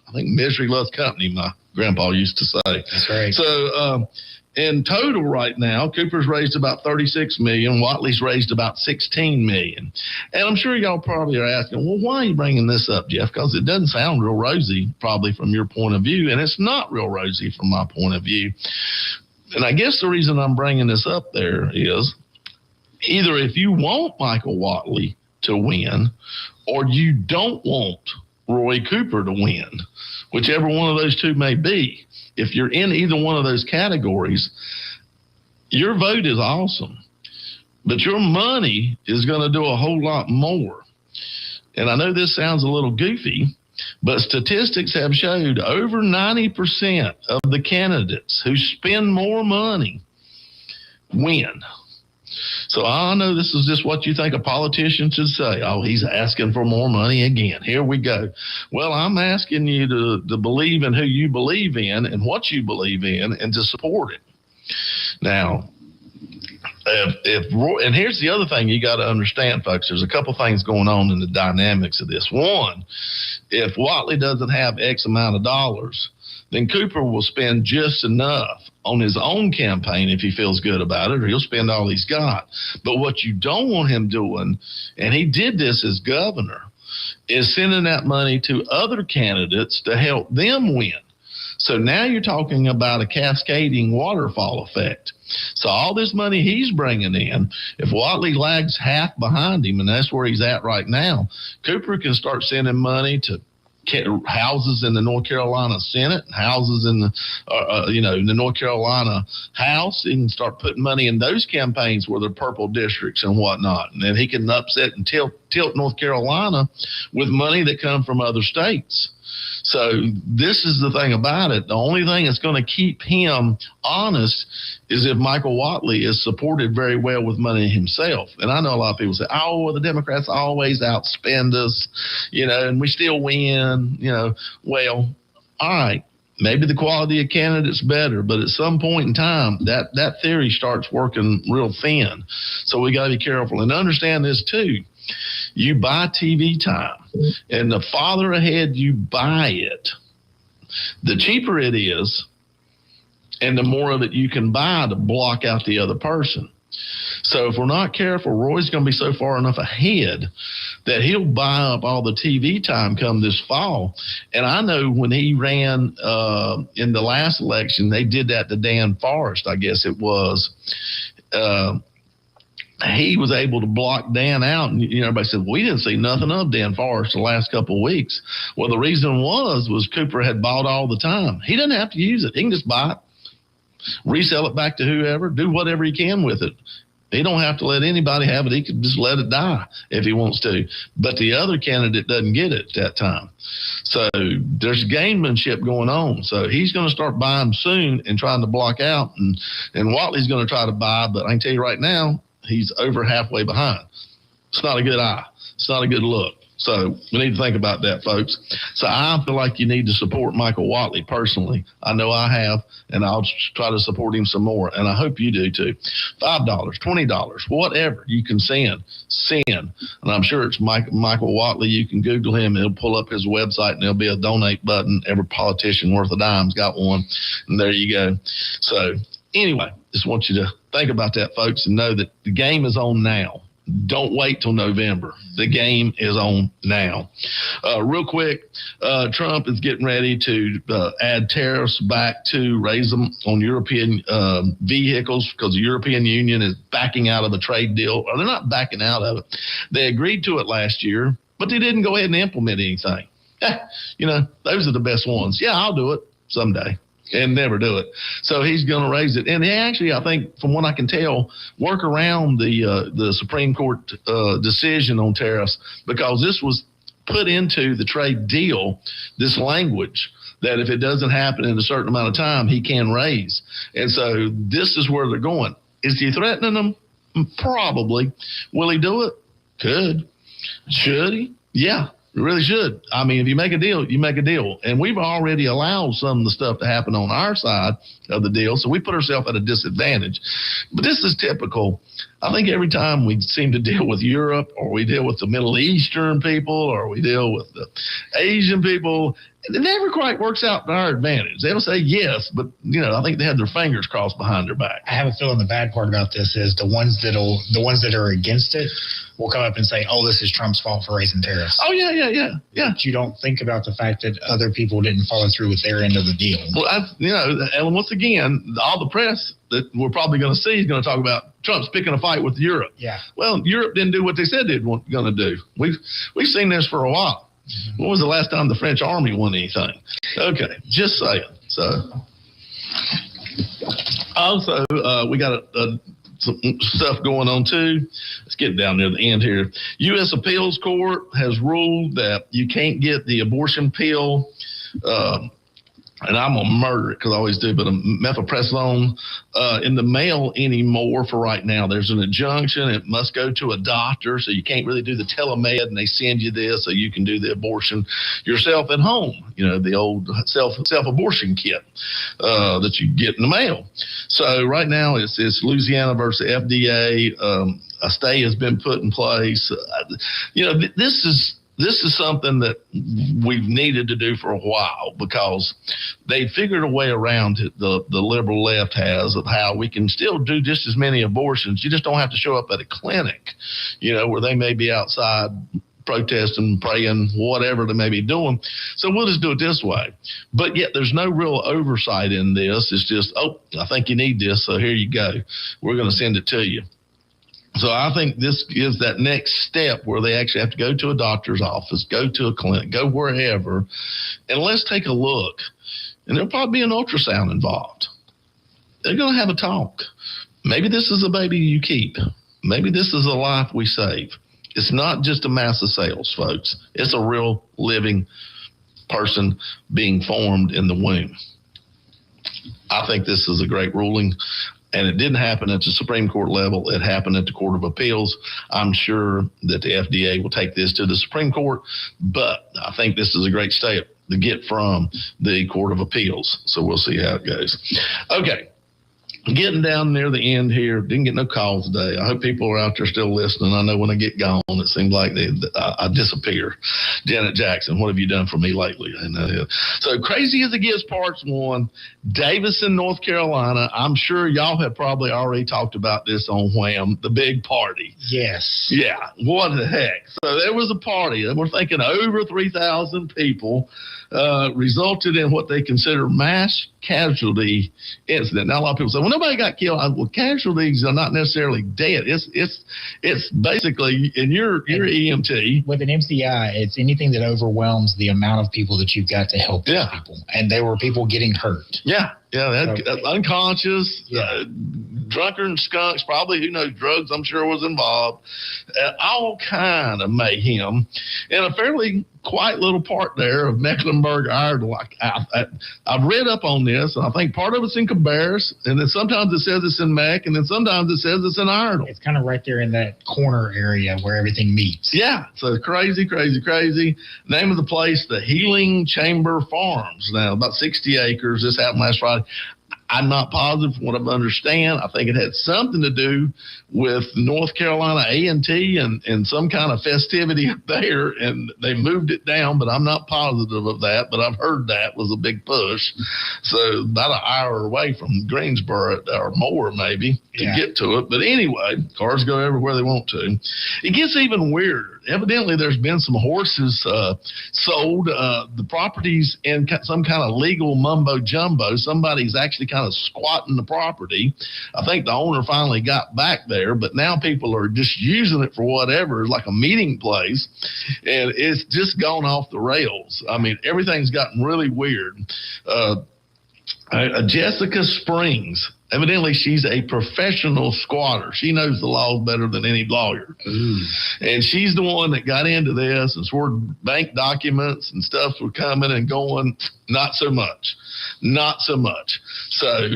I think misery loves company, my grandpa used to say. That's right. So in total right now, Cooper's raised about $36 million. Watley's raised about $16 million. And I'm sure y'all probably are asking, well, why are you bringing this up, Jeff? Because it doesn't sound real rosy, probably from your point of view, and it's not real rosy from my point of view. And I guess the reason I'm bringing this up there is either if you want Michael Watley to win or you don't want Roy Cooper to win, whichever one of those two may be. If you're in either one of those categories, your vote is awesome, but your money is going to do a whole lot more. And I know this sounds a little goofy, but statistics have showed over 90% of the candidates who spend more money win. So I know this is just what you think a politician should say. Oh, he's asking for more money again. Here we go. Well, I'm asking you to believe in who you believe in and what you believe in and to support it. Now, and here's the other thing you got to understand, folks. There's a couple things going on in the dynamics of this. One, if Watley doesn't have X amount of dollars, then Cooper will spend just enough on his own campaign if he feels good about it, or he'll spend all he's got. But what you don't want him doing, and he did this as governor, is sending that money to other candidates to help them win. So now you're talking about a cascading waterfall effect. So all this money he's bringing in, if Watley lags half behind him, and that's where he's at right now, Cooper can start sending money to houses in the North Carolina Senate, houses in in the North Carolina House. He can start putting money in those campaigns where they're purple districts and whatnot. And then he can upset and tilt North Carolina with money that come from other states. So this is the thing about it. The only thing that's going to keep him honest is if Michael Watley is supported very well with money himself. And I know a lot of people say, oh, well, the Democrats always outspend us, and we still win, Well, all right. Maybe the quality of candidate's better, but at some point in time, that theory starts working real thin. So we got to be careful and understand this too. You buy TV time, and the farther ahead you buy it, the cheaper it is, and the more of it you can buy to block out the other person. So if we're not careful, Roy's going to be so far enough ahead that he'll buy up all the TV time come this fall. And I know when he ran in the last election, they did that to Dan Forrest, I guess it was. He was able to block Dan out, and everybody said, we didn't see nothing of Dan Forrest the last couple of weeks. Well, the reason was Cooper had bought all the time. He doesn't have to use it. He can just buy it, resell it back to whoever, do whatever he can with it. He don't have to let anybody have it. He could just let it die if he wants to. But the other candidate doesn't get it at that time. So there's gamemanship going on. So he's going to start buying soon and trying to block out, and Watley's going to try to buy, but I can tell you right now, he's over halfway behind. It's not a good eye. It's not a good look. So we need to think about that, folks. So I feel like you need to support Michael Watley personally. I know I have, and I'll try to support him some more, and I hope you do too. $5, $20, whatever you can send. And I'm sure it's Michael Watley. You can Google him. It'll pull up his website, and there'll be a donate button. Every politician worth a dime's got one, and there you go. So anyway, just want you to think about that, folks, and know that the game is on now. Don't wait till November. The game is on now. Real quick, Trump is getting ready to add tariffs back to raise them on European vehicles because the European Union is backing out of the trade deal. Or they're not backing out of it. They agreed to it last year. but they didn't go ahead and implement anything. Those are the best ones. Yeah, I'll do it someday. And never do it. So he's going to raise it. And he actually, I think, from what I can tell, work around the Supreme Court decision on tariffs, because this was put into the trade deal, this language that if it doesn't happen in a certain amount of time, he can raise. And so this is where they're going. Is he threatening them? Probably. Will he do it? Could. Should he? Yeah. You really should. I mean, if you make a deal, you make a deal. And we've already allowed some of the stuff to happen on our side of the deal, so we put ourselves at a disadvantage. But this is typical. I think every time we seem to deal with Europe, or we deal with the Middle Eastern people, or we deal with the Asian people, it never quite works out to our advantage. They'll say yes, but, I think they have their fingers crossed behind their back. I have a feeling the bad part about this is the ones that are against it will come up and say, oh, this is Trump's fault for raising tariffs. Oh, yeah. But you don't think about the fact that other people didn't follow through with their end of the deal. Well, and once again, all the press that we're probably going to see is going to talk about Trump's picking a fight with Europe. Yeah. Well, Europe didn't do what they said they were going to do. We've seen this for a while. Mm-hmm. When was the last time the French army won anything? Okay, just saying. So, also, we got some stuff going on too. Let's get down near the end here. U.S. Appeals Court has ruled that you can't get the abortion pill, and I'm going to murder it because I always do, but a methylprednisolone in the mail anymore for right now. There's an injunction. It must go to a doctor, so you can't really do the telemed, and they send you this so you can do the abortion yourself at home, the old self-abortion kit that you get in the mail. So right now it's Louisiana versus FDA. A stay has been put in place. This is something that we've needed to do for a while, because they figured a way around it, the liberal left has, of how we can still do just as many abortions. You just don't have to show up at a clinic, where they may be outside protesting, praying, whatever they may be doing. So we'll just do it this way. But yet there's no real oversight in this. It's just, I think you need this, so here you go. We're going to send it to you. So I think this is that next step where they actually have to go to a doctor's office, go to a clinic, go wherever, and let's take a look. And there'll probably be an ultrasound involved. They're going to have a talk. Maybe this is a baby you keep. Maybe this is a life we save. It's not just a mass of cells, folks. It's a real living person being formed in the womb. I think this is a great ruling. And it didn't happen at the Supreme Court level. It happened at the Court of Appeals. I'm sure that the FDA will take this to the Supreme Court, but I think this is a great step to get from the Court of Appeals. So we'll see how it goes. Okay. Getting down near the end here, didn't get no calls today. I hope people are out there still listening. I know when I get gone, it seems like I disappear. Janet Jackson, what have you done for me lately? So Crazy as It Gets Parts 1, Davison, North Carolina. I'm sure y'all have probably already talked about this on Wham, the big party. Yes. Yeah, what the heck. So there was a party, and we're thinking over 3,000 people, resulted in what they consider mass casualty incident. Now, a lot of people say, well, nobody got killed. Well, casualties are not necessarily dead. It's basically, in your EMT. With an MCI, it's anything that overwhelms the amount of people that you've got to help those people. And there were people getting hurt. Yeah, unconscious, drunken skunks, probably, who knows, drugs I'm sure was involved, all kind of mayhem, in a fairly quiet little part there of Mecklenburg, Ireland. I've read up on this, and I think part of it's in Cabarrus, and then sometimes it says it's in Meck, and then sometimes it says it's in Ireland. It's kind of right there in that corner area where everything meets. Yeah, so crazy. Name of the place, the Healing Chamber Farms. Now, about 60 acres. This happened last Friday. I'm not positive from what I understand. I think it had something to do with North Carolina A&T and some kind of festivity up there, and they moved it down, but I'm not positive of that, but I've heard that was a big push. So about an hour away from Greensboro, or more maybe, to get to it. But anyway, cars go everywhere they want to. It gets even weirder. evidently there's been some horses sold. The property's in some kind of legal mumbo jumbo. Somebody's actually kind of squatting the property. I think the owner finally got back there, but now people are just using it for whatever, like a meeting place, and it's just gone off the rails. I mean, everything's gotten really weird. Jessica Springs, evidently she's a professional squatter. She knows the laws better than any lawyer. And she's the one that got into this and swore bank documents and stuff were coming and going. Not so much. So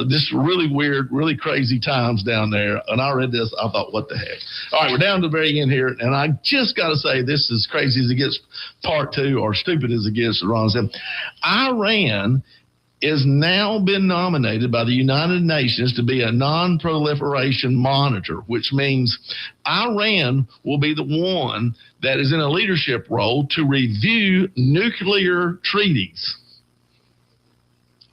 this really weird, really crazy times down there. And I read this, I thought, what the heck? All right, we're down to the very end here. And I just got to say, this is crazy as it gets, part two, or stupid as it gets, Ron said. Iran is now been nominated by the United Nations to be a non-proliferation monitor, which means Iran will be the one that is in a leadership role to review nuclear treaties.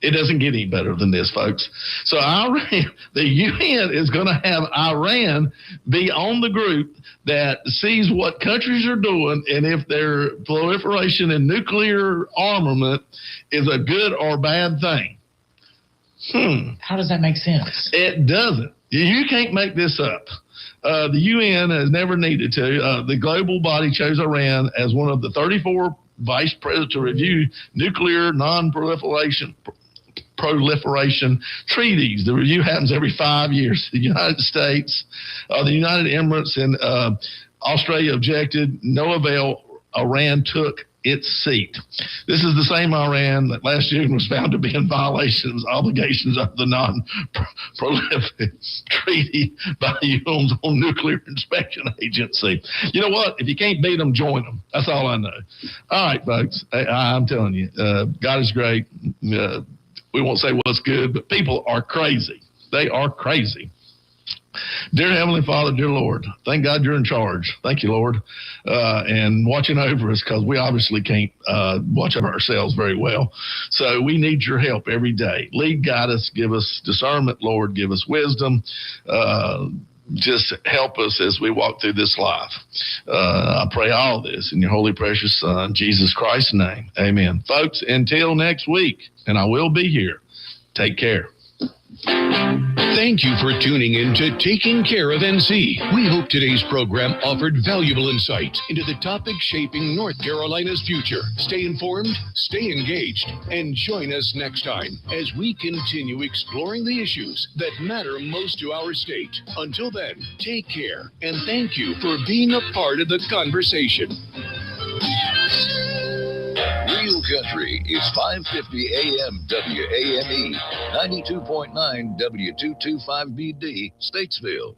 It doesn't get any better than this, folks. So Iran, the UN is going to have Iran be on the group that sees what countries are doing and if their proliferation and nuclear armament is a good or bad thing. How does that make sense? It doesn't. You can't make this up. The UN has never needed to. The global body chose Iran as one of the 34 vice presidents to review nuclear non-proliferation treaties. The review happens every 5 years. The United States, the United Emirates, and Australia objected. No avail. Iran took its seat. This is the same Iran that last June was found to be in violations, obligations of the non-proliferation treaty by the UN's own nuclear inspection agency. You know what? If you can't beat them, join them. That's all I know. All right, folks. I'm telling you, God is great. We won't say what's good, but people are crazy. They are crazy. Dear Heavenly Father, dear Lord, thank God you're in charge. Thank you, Lord, and watching over us, because we obviously can't watch over ourselves very well. So we need your help every day. Lead, guide us, give us discernment, Lord, give us wisdom. Just help us as we walk through this life. I pray all this in your holy, precious Son, Jesus Christ's name. Amen. Folks, until next week, and I will be here, take care. Thank you for tuning in to Taking Care of NC. We hope today's program offered valuable insight into the topics shaping North Carolina's future. Stay informed, stay engaged, and join us next time as we continue exploring the issues that matter most to our state. Until then, take care, and thank you for being a part of the conversation. Real Country is 550 AM WAME, 92.9 W225BD, Statesville.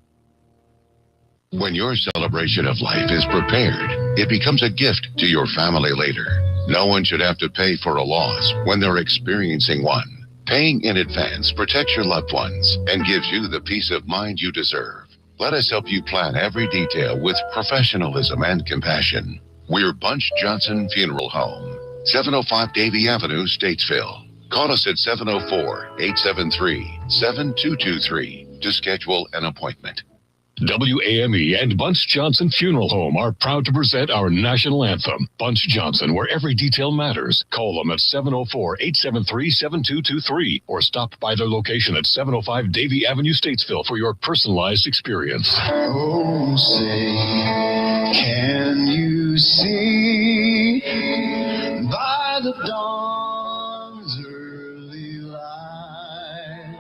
When your celebration of life is prepared, it becomes a gift to your family later. No one should have to pay for a loss when they're experiencing one. Paying in advance protects your loved ones and gives you the peace of mind you deserve. Let us help you plan every detail with professionalism and compassion. We're Bunch Johnson Funeral Home, 705 Davie Avenue, Statesville. Call us at 704-873-7223 to schedule an appointment. WAME and Bunch Johnson Funeral Home are proud to present our national anthem, Bunch Johnson, where every detail matters. Call them at 704-873-7223 or stop by their location at 705 Davie Avenue, Statesville for your personalized experience. Oh, say, can you see by the dawn's early light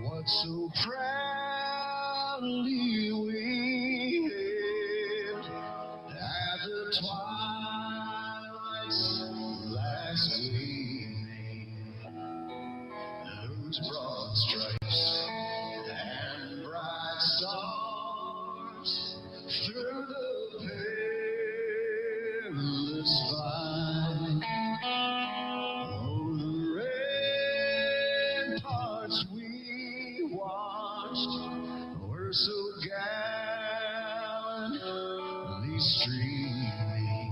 what so proudly we hailed at the twilight's last gleaming, whose broad stripes and bright stars through the perilous fight. Oh, the ramparts we watched were so gallantly streaming,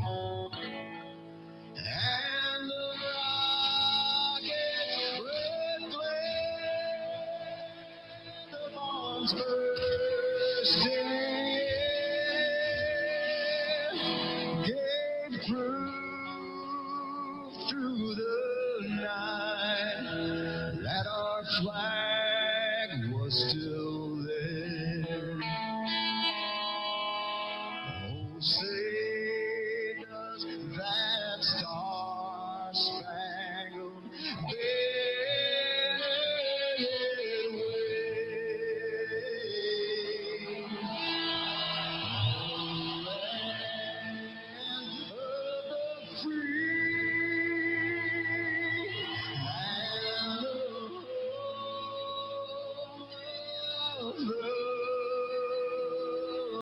and the rocket red glare of bombs bursting. still there. Oh, say does that star-spangled banner